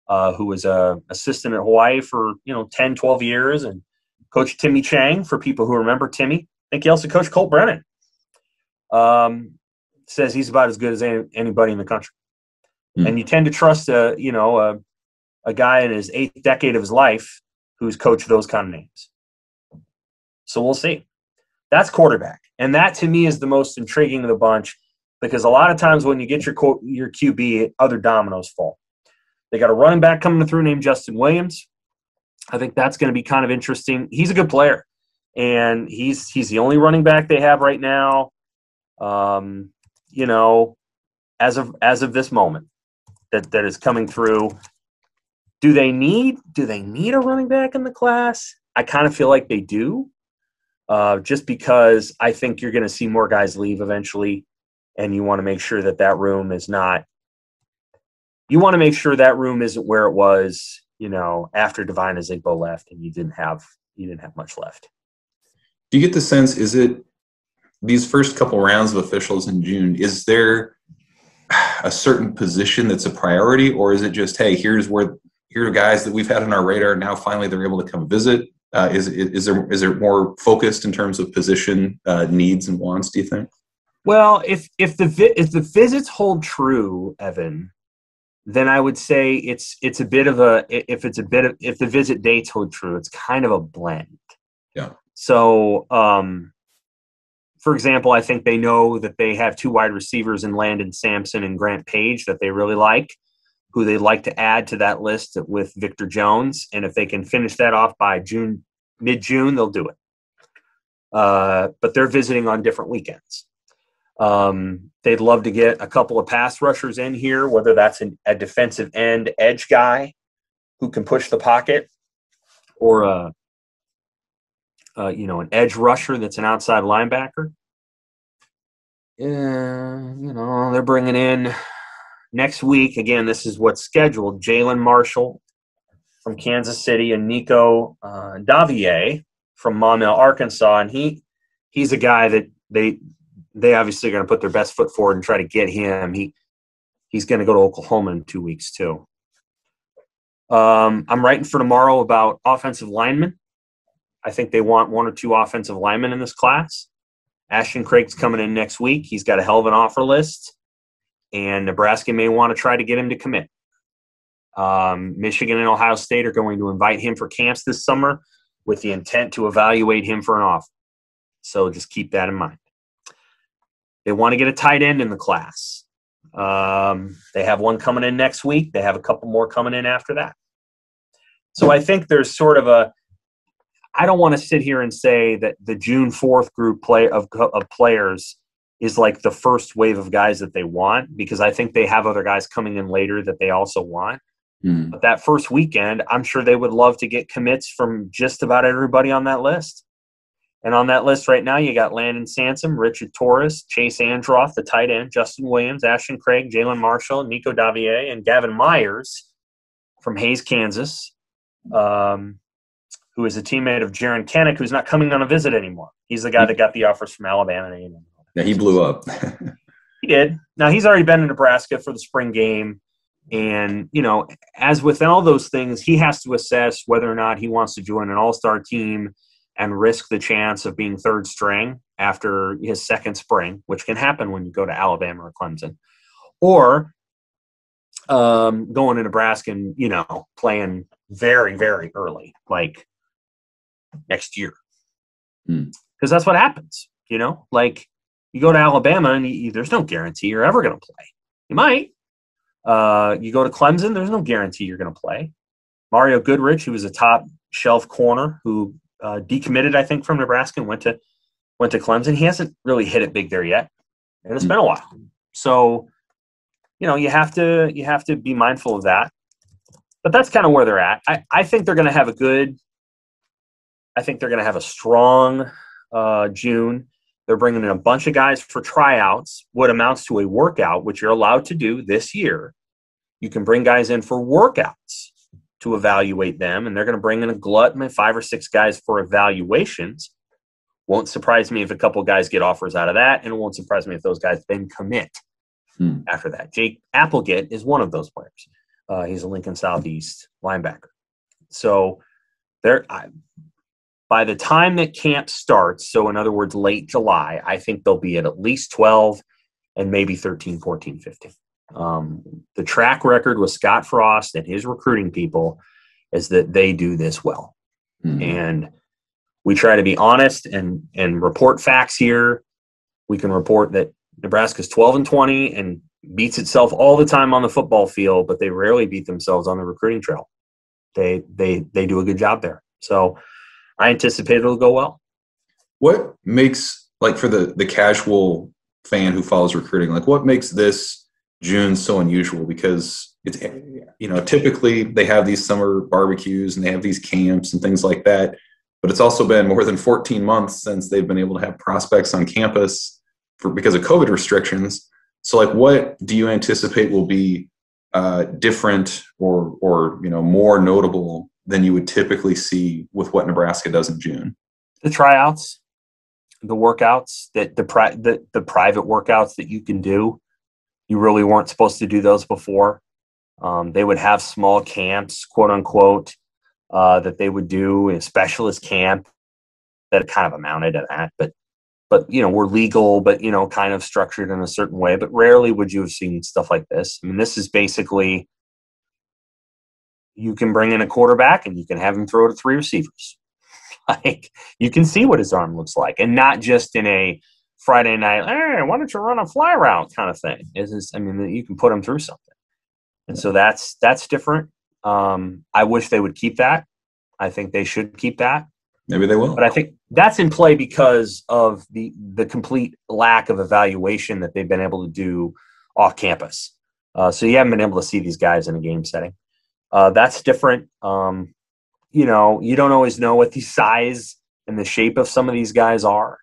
who was a assistant at Hawaii for 10, 12 years, and coached Timmy Chang, for people who remember Timmy. I think he also coached Colt Brennan. Says he's about as good as anybody in the country. And you tend to trust a guy in his 8th decade of his life who's coached those kind of names. So we'll see. That's quarterback. And that, to me, is the most intriguing of the bunch, because a lot of times when you get your QB, other dominoes fall. They got a running back coming through named Justin Williams. I think that's going to be kind of interesting. He's a good player, and he's the only running back they have right now, as of this moment that is coming through. Do they need a running back in the class? I kind of feel like they do. Just because I think you're going to see more guys leave eventually, and you want to make sure that room is not – you want to make sure that room isn't where it was, after Divine Azigbo left and you didn't have much left. Do you get the sense, is it these first couple rounds of officials in June, is there a certain position that's a priority, or is it just, hey, here are guys that we've had on our radar, now finally they're able to come visit? Is there more focused in terms of position needs and wants, do you think? Well, if the visits hold true, Evan, then I would say it's a bit of if the visit dates hold true, it's kind of a blend. Yeah. So, for example, I think they know that they have 2 wide receivers in Landon Sampson and Grant Page that they really like, who they'd like to add to that list with Victor Jones. And if they can finish that off by mid-June, they'll do it. But they're visiting on different weekends. They'd love to get a couple of pass rushers in here, whether that's a defensive end edge guy who can push the pocket, or an edge rusher that's an outside linebacker. They're bringing in next week, again, this is what's scheduled, Jalen Marshall from Kansas City and Nico Davier from Maumelle, Arkansas. And he's a guy that they obviously are going to put their best foot forward and try to get him. He's going to go to Oklahoma in 2 weeks too. I'm writing for tomorrow about offensive linemen. I think they want 1 or 2 offensive linemen in this class. Ashton Craig's coming in next week. He's got a hell of an offer list, and Nebraska may want to try to get him to commit. Michigan and Ohio State are going to invite him for camps this summer with the intent to evaluate him for an offer. So just keep that in mind. They want to get a tight end in the class. They have one coming in next week. They have a couple more coming in after that. So I think there's sort of I don't want to sit here and say that the June 4th group of players is like the first wave of guys that they want, because I think they have other guys coming in later that they also want. But that first weekend, I'm sure they would love to get commits from just about everybody on that list. And on that list right now, you got Landon Sampson, Richard Torres, Chase Androth, the tight end, Justin Williams, Ashton Craig, Jalen Marshall, Nico Davier, and Gavin Myers from Hays, Kansas, who is a teammate of Jaron Kennick, who's not coming on a visit anymore. He's the guy that got the offers from Alabama. Yeah, he blew up. He did. Now, he's already been in Nebraska for the spring game. And, as with all those things, he has to assess whether or not he wants to join an all-star team and risk the chance of being third string after his second spring, which can happen when you go to Alabama or Clemson, or going to Nebraska and, playing very, very early, like next year. Because that's what happens, like you go to Alabama and there's no guarantee you're ever going to play. You might. You go to Clemson, there's no guarantee you're going to play. Mario Goodrich, who was a top shelf corner who decommitted, I think, from Nebraska and went to Clemson. He hasn't really hit it big there yet, and it's been a while. So, you have to be mindful of that. But that's kind of where they're at. I think they're going to have a strong June. They're bringing in a bunch of guys for tryouts, what amounts to a workout, which you're allowed to do this year. You can bring guys in for workouts to evaluate them, and they're going to bring in a glut of 5 or 6 guys for evaluations. Won't surprise me if a couple guys get offers out of that, and it won't surprise me if those guys then commit after that. Jake Applegate is one of those players. He's a Lincoln Southeast linebacker. So by the time that camp starts, so in other words, late July, I think they'll be at least 12 and maybe 13, 14, 15. The track record with Scott Frost and his recruiting people is that they do this well. And we try to be honest and report facts here. We can report that Nebraska's 12-20 and beats itself all the time on the football field, but they rarely beat themselves on the recruiting trail. They do a good job there. So I anticipate it'll go well. What makes, like, for the casual fan who follows recruiting, like, what makes this June so unusual? Because it's, typically they have these summer barbecues and they have these camps and things like that, but it's also been more than 14 months since they've been able to have prospects on campus because of COVID restrictions. So, like, what do you anticipate will be different or more notable than you would typically see with what Nebraska does in June? The tryouts, the workouts, the private workouts that you can do. You really weren't supposed to do those before. They would have small camps, quote unquote, that they would do, a specialist camp that kind of amounted to that. But were legal, but kind of structured in a certain way. But rarely would you have seen stuff like this. I mean, this is basically, you can bring in a quarterback and you can have him throw to 3 receivers. Like, you can see what his arm looks like, and not just in a Friday night, hey, why don't you run a fly route kind of thing. You can put him through something. And so that's different. I wish they would keep that. I think they should keep that. Maybe they will. But I think that's in play because of the complete lack of evaluation that they've been able to do off campus. So you haven't been able to see these guys in a game setting. That's different. You don't always know what the size and the shape of some of these guys are,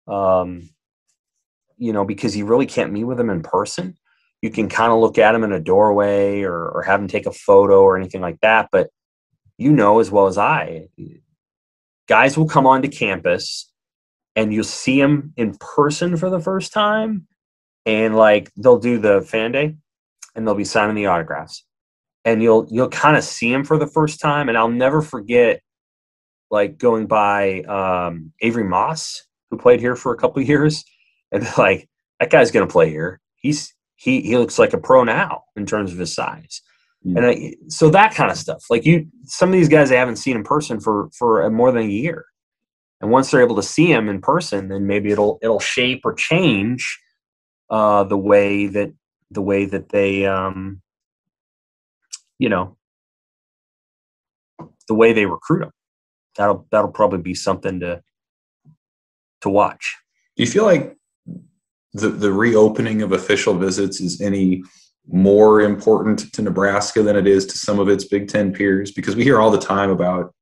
because you really can't meet with them in person. You can kind of look at them in a doorway or have them take a photo or anything like that. But as well as I, guys will come onto campus and you'll see them in person for the first time. And like, they'll do the fan day and they'll be signing the autographs. And you'll kind of see him for the first time. And I'll never forget, like, going by Avery Moss, who played here for a couple of years, and like, that guy's going to play here. He looks like a pro now in terms of his size. And so that kind of stuff. Like, some of these guys I haven't seen in person for more than a year. And once they're able to see him in person, then maybe it'll shape or change the way that they the way they recruit them. That'll probably be something to watch. Do you feel like the reopening of official visits is any more important to Nebraska than it is to some of its Big Ten peers? Because we hear all the time about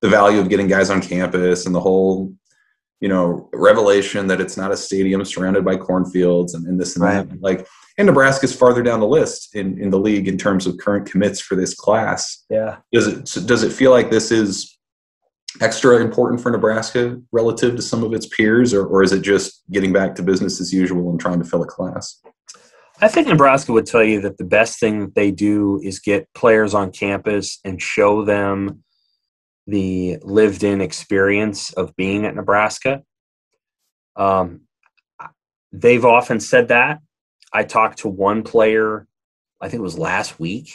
the value of getting guys on campus and the whole, revelation that it's not a stadium surrounded by cornfields and this and right. that. Like, and Nebraska's farther down the list in the league in terms of current commits for this class. Yeah. Does it feel like this is extra important for Nebraska relative to some of its peers, or is it just getting back to business as usual and trying to fill a class? I think Nebraska would tell you that the best thing that they do is get players on campus and show them the lived-in experience of being at Nebraska. They've often said that. I talked to one player, I think it was last week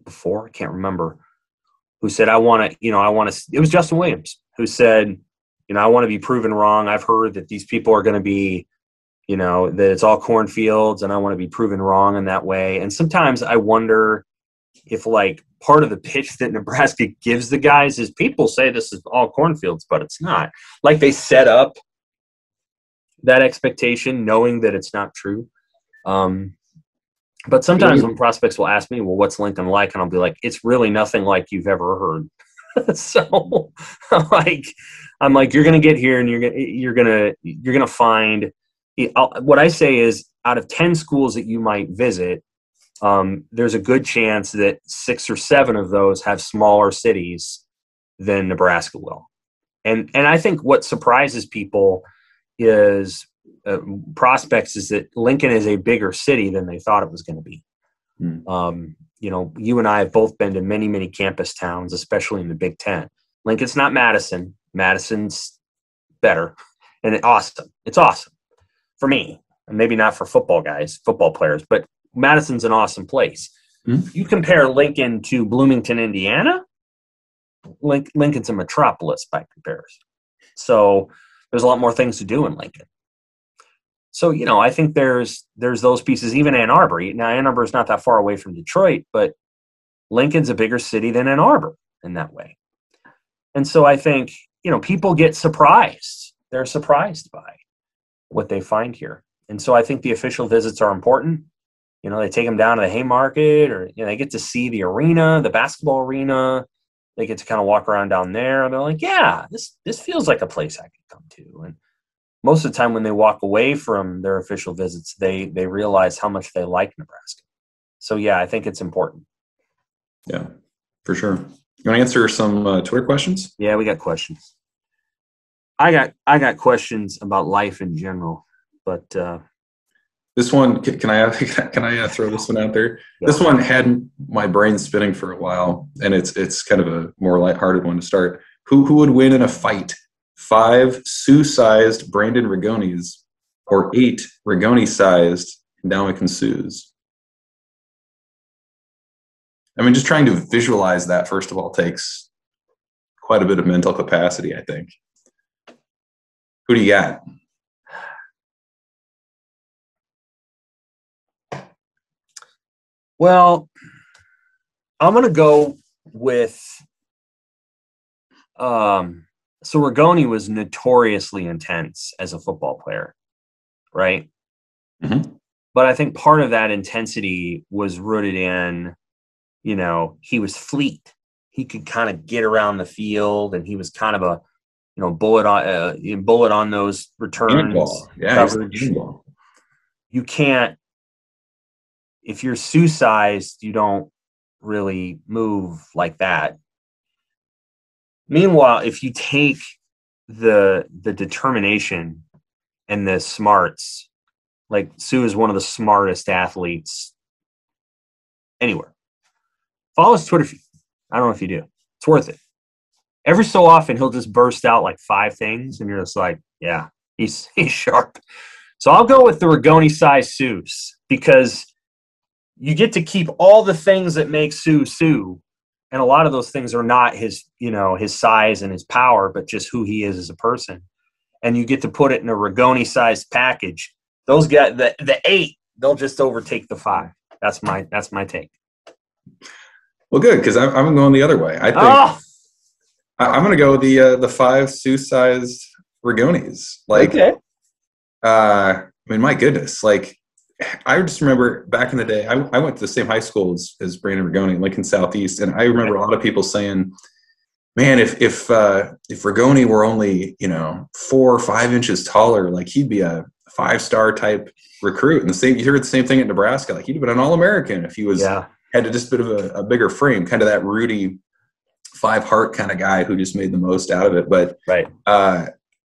before, I can't remember, who said, it was Justin Williams, who said, I want to be proven wrong. I've heard that these people are going to be, that it's all cornfields, and I want to be proven wrong in that way. And sometimes I wonder if, like, part of the pitch that Nebraska gives the guys is people say this is all cornfields, but it's not. Like, they set up that expectation knowing that it's not true. But sometimes when prospects will ask me, well, what's Lincoln like? And I'll be like, it's really nothing like you've ever heard. So I'm like, you're gonna get here and you're gonna find. What I say is, out of 10 schools that you might visit, there's a good chance that 6 or 7 of those have smaller cities than Nebraska will. And I think what surprises people is prospects is that Lincoln is a bigger city than they thought it was going to be. You and I have both been to many, many campus towns, especially in the Big Ten. Lincoln's not Madison. Madison's better and awesome. It's awesome for me, and maybe not for football players, but Madison's an awesome place. You compare Lincoln to Bloomington, Indiana, Lincoln's a metropolis by comparison. So there's a lot more things to do in Lincoln. So, I think there's those pieces, even Ann Arbor. Now, Ann Arbor is not that far away from Detroit, but Lincoln's a bigger city than Ann Arbor in that way. And so I think, people get surprised. They're surprised by what they find here. And so I think the official visits are important. They take them down to the Haymarket, or they get to see the arena, the basketball arena. They get to kind of walk around down there, and they're like, yeah, this feels like a place I could come to. And most of the time when they walk away from their official visits, they realize how much they like Nebraska. So, yeah, I think it's important. Yeah, for sure. You want to answer some Twitter questions? Yeah, we got questions. I got questions about life in general, but this one, can I throw this one out there? Yeah. This one had my brain spinning for a while, and it's kind of a more lighthearted one to start. Who would win in a fight? 5 Sioux-sized Brandon Rigonis or 8 Rigoni-sized Ndamukong Sues? I mean, just trying to visualize that, first of all, takes quite a bit of mental capacity, I think. Who do you got? Well, I'm going to go with so Rigoni was notoriously intense as a football player, right? Mm-hmm. But I think part of that intensity was rooted in, he was fleet. He could kind of get around the field, and he was kind of a, bullet on those returns. Coverage. You can't. If you're Sioux-sized, you don't really move like that. Meanwhile, if you take the determination and the smarts, like Sue is one of the smartest athletes anywhere. Follow his Twitter feed. I don't know if you do. It's worth it. Every so often, he'll just burst out like 5 things, and you're just like, yeah, he's sharp. So I'll go with the Rigoni-sized Sues, because you get to keep all the things that make Sue, and a lot of those things are not his size and his power, but just who he is as a person. And you get to put it in a Rigoni-sized package. Those guys, the 8, they'll just overtake the 5. That's my take. Well, good, because I'm going the other way. I think I'm going to go the 5 Sioux-sized Rigonis. Okay. I mean, my goodness, I just remember back in the day, I went to the same high school as Brandon Rigoni, Lincoln Southeast, and I remember a lot of people saying, "Man, if Rigoni were only 4 or 5 inches taller, he'd be a 5-star type recruit." And you heard the same thing at Nebraska, he'd have been an All-American if he had just a bit of a bigger frame, kind of that Rudy 5-heart kind of guy who just made the most out of it. But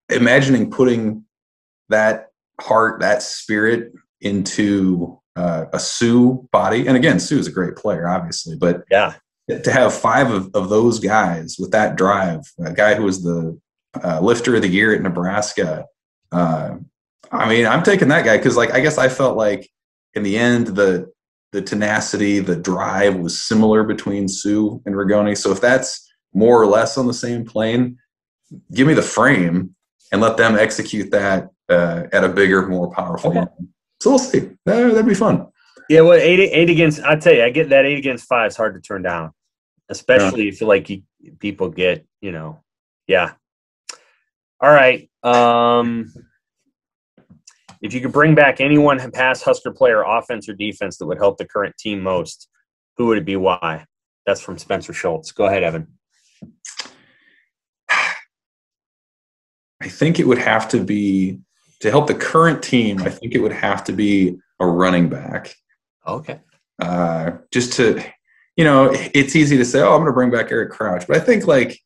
imagining putting that heart, that spirit into a Sioux body, and again, Sioux is a great player, obviously, but to have 5 of those guys with that drive, a guy who was the lifter of the year at Nebraska, I mean, I'm taking that guy because, I guess I felt like in the end, the tenacity, the drive was similar between Sioux and Rigoni. So if that's more or less on the same plane, give me the frame and let them execute that at a bigger, more powerful level. So we'll see. That'd be fun. Yeah, well, 8 against, I tell you, I get that 8 against 5 is hard to turn down, especially if people get, yeah. All right. If you could bring back anyone past Husker player, offense or defense, that would help the current team most, who would it be? Why? That's from Spencer Schultz. Go ahead, Evan. I think it would have to be, to help the current team, I think it would have to be a running back. Okay. Just to, it's easy to say, oh, I'm going to bring back Eric Crouch. But I think like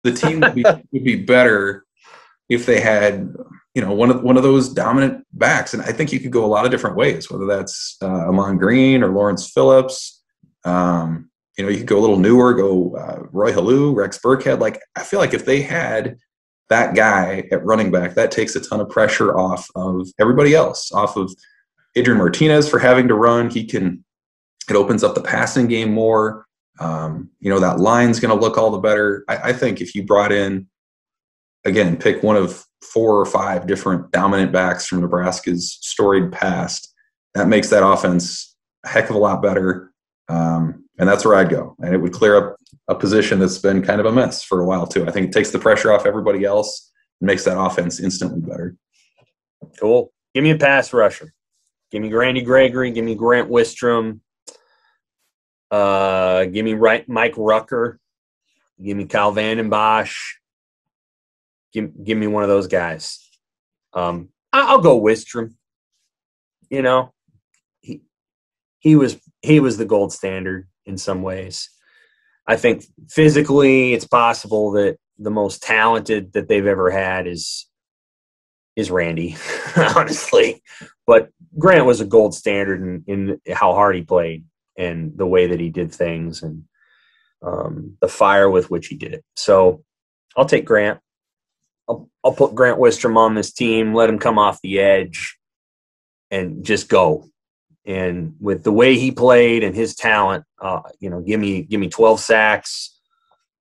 the team would be better if they had, one of those dominant backs. And I think you could go a lot of different ways, whether that's Amon Green or Lawrence Phillips. You could go a little newer, go Roy Halou, Rex Burkhead. Like, I feel like if they had that guy at running back, that takes a ton of pressure off of everybody else, off of Adrian Martinez for having to run. It opens up the passing game more. That line's going to look all the better. I think if you brought in, again, pick one of 4 or 5 different dominant backs from Nebraska's storied past, that makes that offense a heck of a lot better. And that's where I'd go. And it would clear up a position that's been kind of a mess for a while too. I think it takes the pressure off everybody else and makes that offense instantly better. Cool. Give me a pass rusher. Give me Randy Gregory. Give me Grant Wistrom. Give me Mike Rucker. Give me Kyle Vandenbosch. Give me one of those guys. I'll go Wistrom. He was the gold standard in some ways. I think physically it's possible that the most talented that they've ever had is Randy, honestly. But Grant was a gold standard in how hard he played and the way that he did things and the fire with which he did it. So I'll take Grant. I'll put Grant Wistrom on this team, let him come off the edge and just go. And with the way he played and his talent, give me 12 sacks,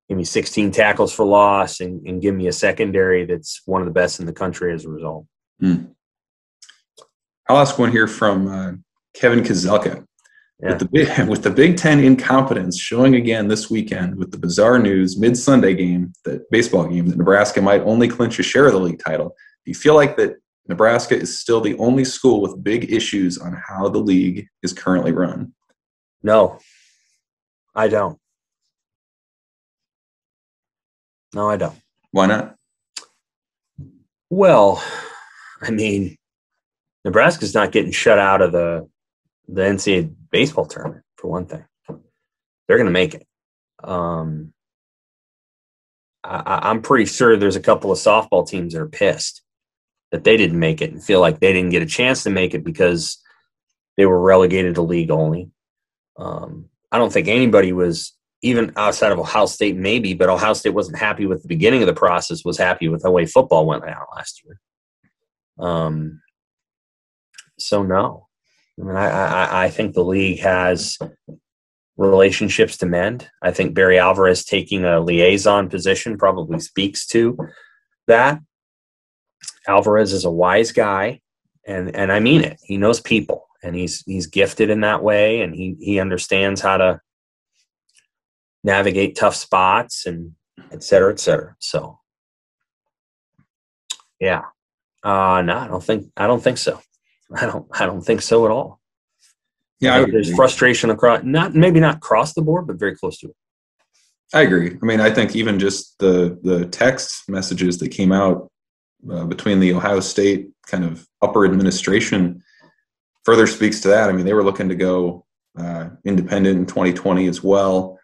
give me 16 tackles for loss, and give me a secondary that's one of the best in the country as a result. I'll ask one here from Kevin Kozelka. Yeah. With the Big Ten incompetence showing again this weekend with the bizarre news mid-Sunday game, the baseball game, that Nebraska might only clinch a share of the league title, do you feel like that Nebraska is still the only school with big issues on how the league is currently run? No, I don't. No, I don't. Why not? Well, I mean, Nebraska's not getting shut out of the NCAA baseball tournament, for one thing. They're going to make it. I'm pretty sure there's a couple of softball teams that are pissed that they didn't make it and feel like they didn't get a chance to make it because they were relegated to league only. I don't think anybody was, even outside of Ohio State maybe, but Ohio State wasn't happy with the beginning of the process, was happy with the way football went out last year. So no. I mean, I think the league has relationships to mend. I think Barry Alvarez taking a liaison position probably speaks to that. Alvarez is a wise guy, and I mean it. He knows people, and he's gifted in that way, and he understands how to navigate tough spots and et cetera, et cetera. So, yeah, no, I don't think so. I don't think so at all. Yeah, there's frustration across, maybe not across the board, but very close to it. I agree. I mean, I think even just the text messages that came out between the Ohio State kind of upper administration further speaks to that. I mean, they were looking to go independent in 2020 as well.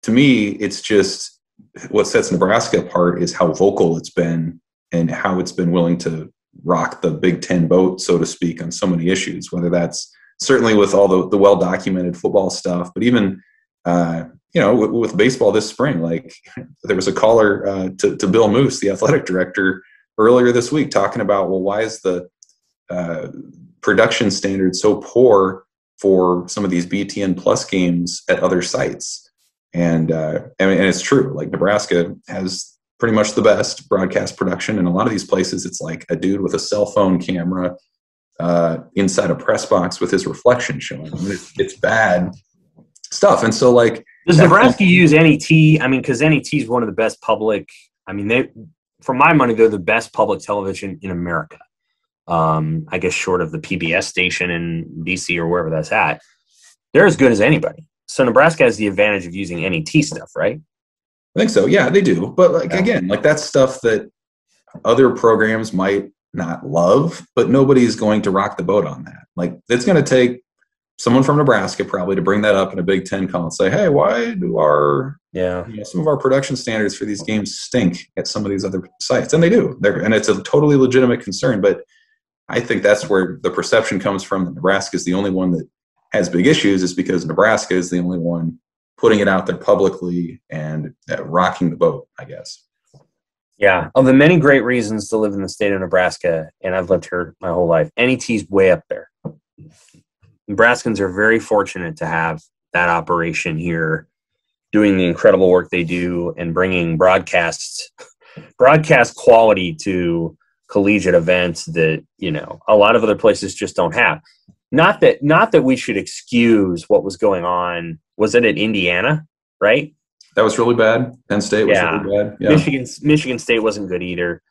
To me, it's just what sets Nebraska apart is how vocal it's been and how it's been willing to rock the Big Ten boat, so to speak, on so many issues, whether that's certainly with all the well-documented football stuff, but even, with baseball this spring, like there was a caller to Bill Moose, the athletic director, earlier this week talking about, well, why is the production standard so poor for some of these BTN Plus games at other sites? And it's true. Like Nebraska has pretty much the best broadcast production. In a lot of these places, it's like a dude with a cell phone camera inside a press box with his reflection showing. I mean, it's bad stuff. And so, like, does Nebraska use NET? I mean, because NET is one of the best public. I mean, for my money, they're the best public television in America. I guess short of the PBS station in DC or wherever that's at, they're as good as anybody. So Nebraska has the advantage of using NET stuff, right? I think so. Yeah, they do. But again, like that's stuff that other programs might not love, but nobody's going to rock the boat on that. Like, it's going to take someone from Nebraska probably to bring that up in a Big Ten call and say, hey, why do some of our production standards for these games stink at some of these other sites? And they do. And it's a totally legitimate concern. But I think that's where the perception comes from that Nebraska is the only one that has big issues, is because Nebraska is the only one putting it out there publicly and rocking the boat, I guess. Yeah. Of the many great reasons to live in the state of Nebraska, and I've lived here my whole life, NET's way up there. Nebraskans are very fortunate to have that operation here doing the incredible work they do and bringing broadcast quality to collegiate events that, a lot of other places just don't have. Not that we should excuse what was going on. Was it at Indiana, right? That was really bad. Penn State was really bad. Yeah. Michigan State wasn't good either.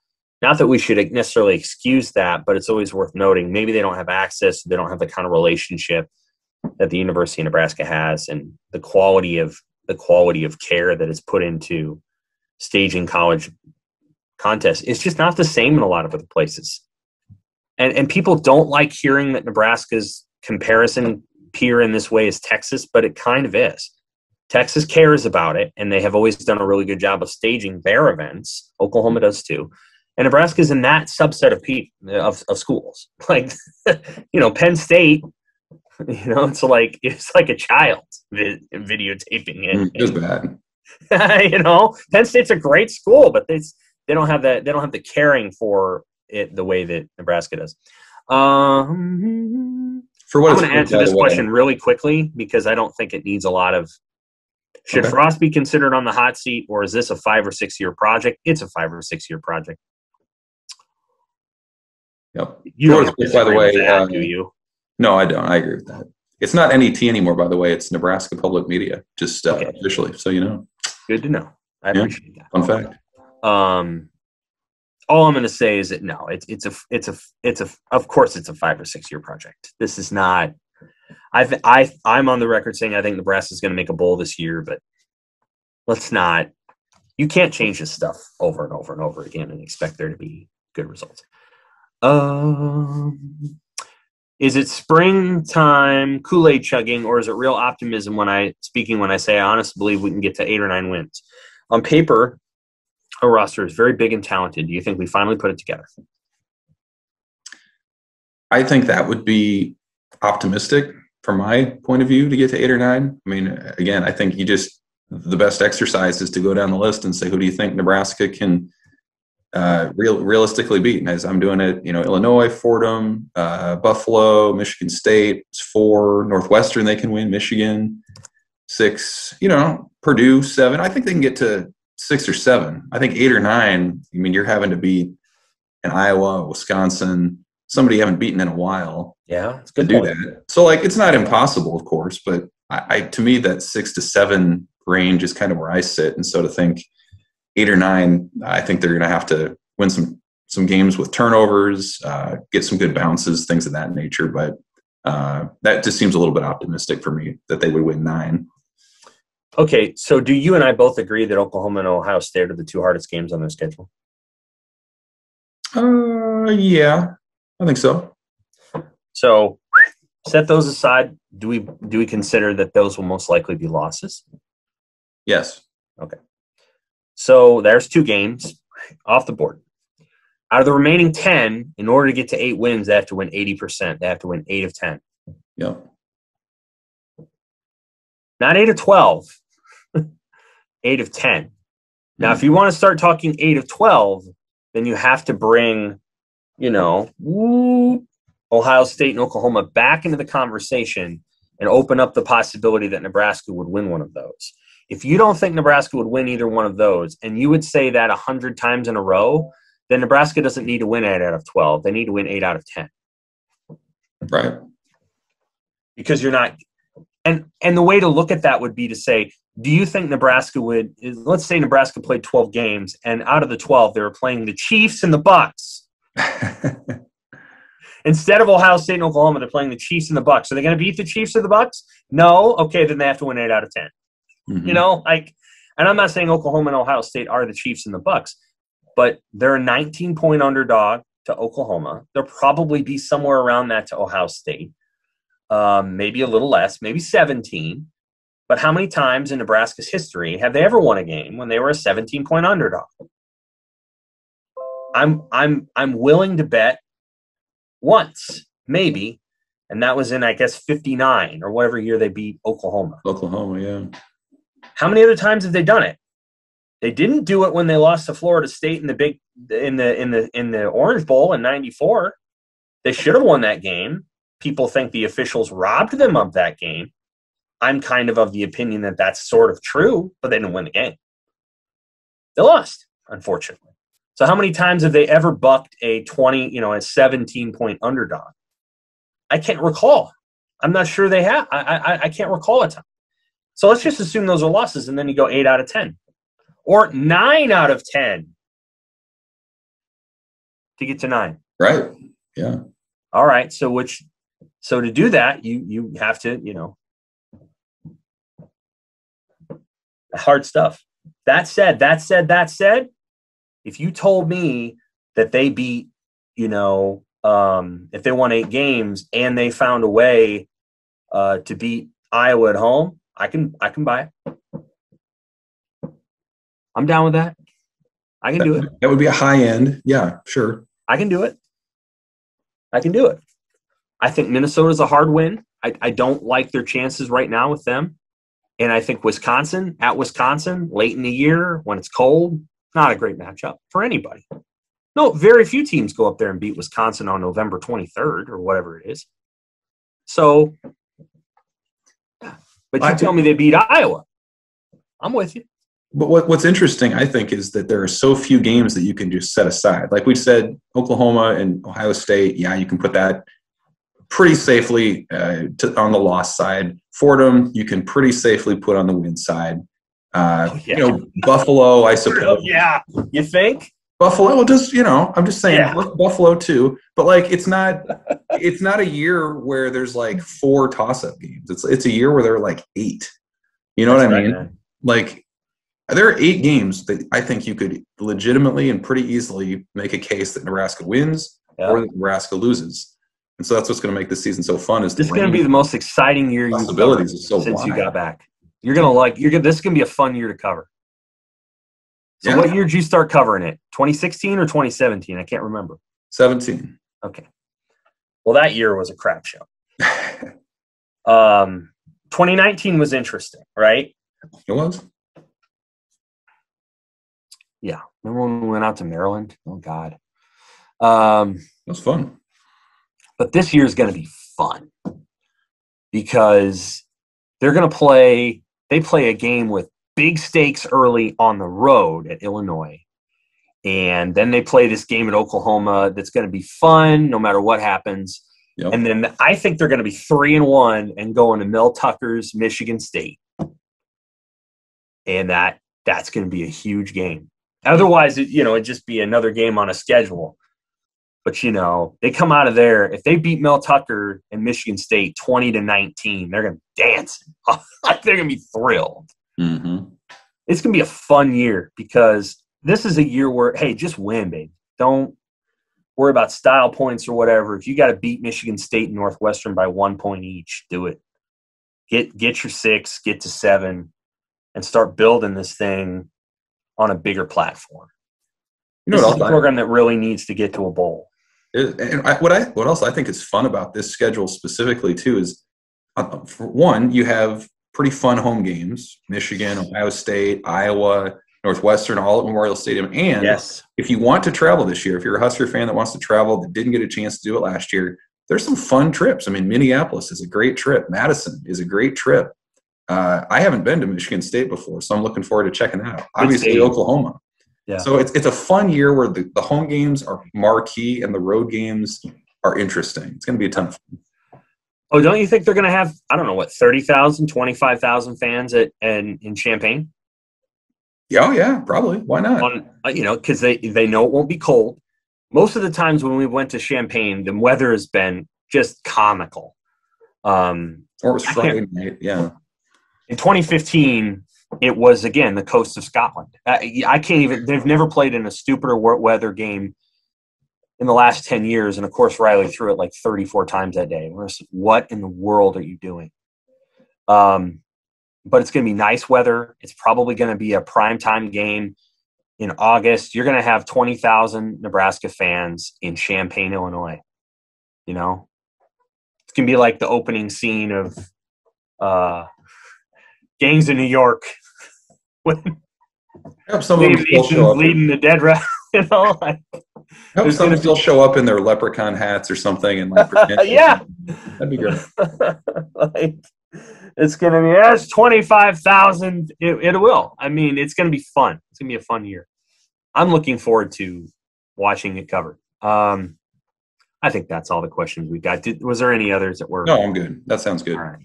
Not that we should necessarily excuse that, but it's always worth noting. Maybe they don't have access. They don't have the kind of relationship that the University of Nebraska has, and the quality of care that is put into staging college contests. It's just not the same in a lot of other places. And people don't like hearing that Nebraska's comparison peer in this way is Texas, but it kind of is. Texas cares about it, and they have always done a really good job of staging their events. Oklahoma does too. And Nebraska's in that subset of schools. Like, Penn State, it's like a child videotaping it. It was bad. Penn State's a great school, but they don't have that. They don't have the caring for it the way that Nebraska does. I'm going to answer this question really quickly because I don't think it needs a lot of. Should Frost be considered on the hot seat, or is this a 5 or 6 year project? It's a 5 or 6 year project. Yep. You don't by the way, do you? No, I don't. I agree with that. It's not NET anymore, by the way. It's Nebraska Public Media, just officially. So Good to know. I appreciate that. Fun fact. All I'm going to say is that no, of course it's a 5 or 6 year project. This is not. I'm on the record saying I think Nebraska is going to make a bowl this year, but let's not. You can't change this stuff over and over and over again and expect there to be good results. Is it springtime Kool-Aid chugging, or is it real optimism when I say I honestly believe we can get to 8 or 9 wins? On paper, our roster is very big and talented. Do you think we finally put it together? I think that would be optimistic from my point of view to get to 8 or 9. I mean, again, I think the best exercise is to go down the list and say, who do you think Nebraska can realistically beat? And as I'm doing it, Illinois, Fordham, Buffalo, Michigan State, 4, Northwestern they can win, Michigan, 6, Purdue, 7. I think they can get to 6 or 7. I think 8 or 9, you're having to beat an Iowa, Wisconsin, somebody you haven't beaten in a while. Yeah, it's good to do that. So it's not impossible, of course, but to me that 6 to 7 range is kind of where I sit. And so to think 8 or 9, I think they're going to have to win some games with turnovers, get some good bounces, things of that nature. But that just seems a little bit optimistic for me that they would win 9. Okay, so do you and I both agree that Oklahoma and Ohio State are the 2 hardest games on their schedule? Yeah, I think so. So set those aside. Do we consider that those will most likely be losses? Yes. Okay. So there's 2 games off the board. Out of the remaining 10, in order to get to 8 wins, they have to win 80%. They have to win 8 of 10. Yep. Not 8 of 12. 8 of 10. Now, if you want to start talking 8 of 12, then you have to bring, Ohio State and Oklahoma back into the conversation and open up the possibility that Nebraska would win one of those. If you don't think Nebraska would win either one of those, and you would say that 100 times in a row, then Nebraska doesn't need to win 8 out of 12. They need to win 8 out of 10. Right. Because you're not – and the way to look at that would be to say, do you think Nebraska would – let's say Nebraska played 12 games, and out of the 12, they were playing the Chiefs and the Bucs. Instead of Ohio State and Oklahoma, they're playing the Chiefs and the Bucs. Are they going to beat the Chiefs or the Bucs? No. Okay, then they have to win 8 out of 10. Mm-hmm. And I'm not saying Oklahoma and Ohio State are the Chiefs and the Bucs, but they're a 19-point underdog to Oklahoma. They'll probably be somewhere around that to Ohio State. Maybe a little less, maybe 17. But how many times in Nebraska's history have they ever won a game when they were a 17-point underdog? I'm willing to bet once, maybe, and that was in, I guess, 59 or whatever year they beat Oklahoma. Oklahoma, yeah. How many other times have they done it? They didn't do it when they lost to Florida State in the Orange Bowl in '94. They should have won that game. People think the officials robbed them of that game. I'm kind of the opinion that that's sort of true, but they didn't win the game. They lost, unfortunately. So how many times have they ever bucked a 17-point underdog? I can't recall. I'm not sure they have. I can't recall a time. So let's just assume those are losses, and then you go 8 out of 10. Or 9 out of 10 to get to 9. Right. Yeah. All right. So to do that, you have to, hard stuff. That said, if you told me that they beat, if they won 8 games and they found a way to beat Iowa at home, I can buy it. I'm down with that. I can do it. That would be a high end. Yeah, sure. I can do it. I think Minnesota's a hard win. I don't like their chances right now with them. And I think Wisconsin, late in the year when it's cold, not a great matchup for anybody. No, very few teams go up there and beat Wisconsin on November 23rd or whatever it is. So, but you tell me they beat Iowa. I'm with you. But what's interesting, I think, is that there are so few games that you can just set aside. Like we said, Oklahoma and Ohio State, yeah, you can put that pretty safely on the loss side. Fordham, you can pretty safely put on the win side. Buffalo, I suppose. Yeah, you think? Buffalo, just I'm just saying, yeah. Buffalo too. But it's not a year where there's 4 toss-up games. It's a year where there are 8. You know what I mean? Right. There are 8 games that I think you could legitimately and pretty easily make a case that Nebraska wins or that Nebraska loses. And so that's what's going to make this season so fun. This is going to be the most exciting year you've covered since you got back. This is going to be a fun year to cover. So what year did you start covering it? 2016 or 2017? I can't remember. 17. Okay. Well, that year was a crap show. 2019 was interesting, right? It was. Yeah. Remember when we went out to Maryland? Oh, God. That was fun. But this year is going to be fun because they're going to play a game with big stakes early on the road at Illinois. And then they play this game at Oklahoma that's going to be fun no matter what happens. Yep. And then I think they're going to be 3-1 and going to Mel Tucker's Michigan State. And that's going to be a huge game. Otherwise, it'd just be another game on a schedule. But, they come out of there. If they beat Mel Tucker and Michigan State 20-19, they're going to dance. They're going to be thrilled. Mm-hmm. It's going to be a fun year because this is a year where, hey, just win, baby. Don't worry about style points or whatever. If you got to beat Michigan State and Northwestern by 1 point each, do it. Get your 6, get to 7, and start building this thing on a bigger platform. This is a program that really needs to get to a bowl. What else I think is fun about this schedule specifically too is, for one, you have pretty fun home games: Michigan, Ohio State, Iowa, Northwestern, all at Memorial Stadium. And if you want to travel this year, if you're a Husker fan that wants to travel that didn't get a chance to do it last year, there's some fun trips. I mean, Minneapolis is a great trip. Madison is a great trip. I haven't been to Michigan State before, so I'm looking forward to checking that out. Obviously, Oklahoma. Yeah. So it's a fun year where the home games are marquee and the road games are interesting. It's going to be a ton of fun. Oh, don't you think they're going to have, 30,000, 25,000 fans in Champaign? Oh, yeah, probably. Why not? Because they know it won't be cold. Most of the times when we went to Champaign, the weather has been just comical. Or it was Friday night, yeah. In 2015, it was, again, the coast of Scotland. I can't even – they've never played in a stupider weather game in the last 10 years. And, of course, Riley threw it like 34 times that day. What in the world are you doing? But it's going to be nice weather. It's probably going to be a primetime game in August. You're going to have 20,000 Nebraska fans in Champaign, Illinois. You know, it's going to be like the opening scene of Gangs of New York. I hope some of them still show up. Leading the dead rat, you know. I hope some of them still show up in their leprechaun hats or something and like pretend. Yeah, that'd be great. Like, it's gonna be that's 25,000. It will. I mean, it's gonna be fun. It's gonna be a fun year. I'm looking forward to watching it covered. I think that's all the questions we got. Was there any others that were? No, I'm good. That sounds good. All right.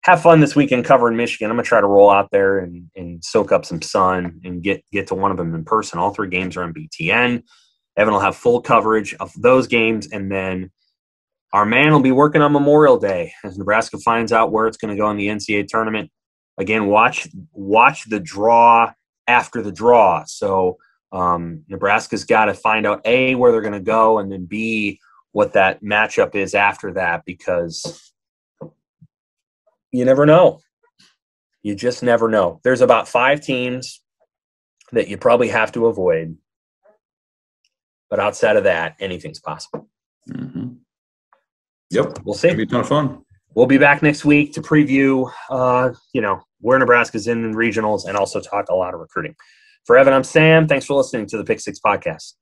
Have fun this weekend covering Michigan. I'm going to try to roll out there and soak up some sun and get to one of them in person. All 3 games are on BTN. Evan will have full coverage of those games, and then our man will be working on Memorial Day as Nebraska finds out where it's going to go in the NCAA tournament. Again, watch the draw after the draw. So Nebraska's got to find out, A, where they're going to go, and then B, what that matchup is after that, because – you never know. You just never know. There's about 5 teams that you probably have to avoid. But outside of that, anything's possible. Mm-hmm. Yep. We'll see. It'll be a ton of fun. We'll be back next week to preview, where Nebraska's in regionals and also talk a lot of recruiting. For Evan, I'm Sam. Thanks for listening to the Pick Six Podcast.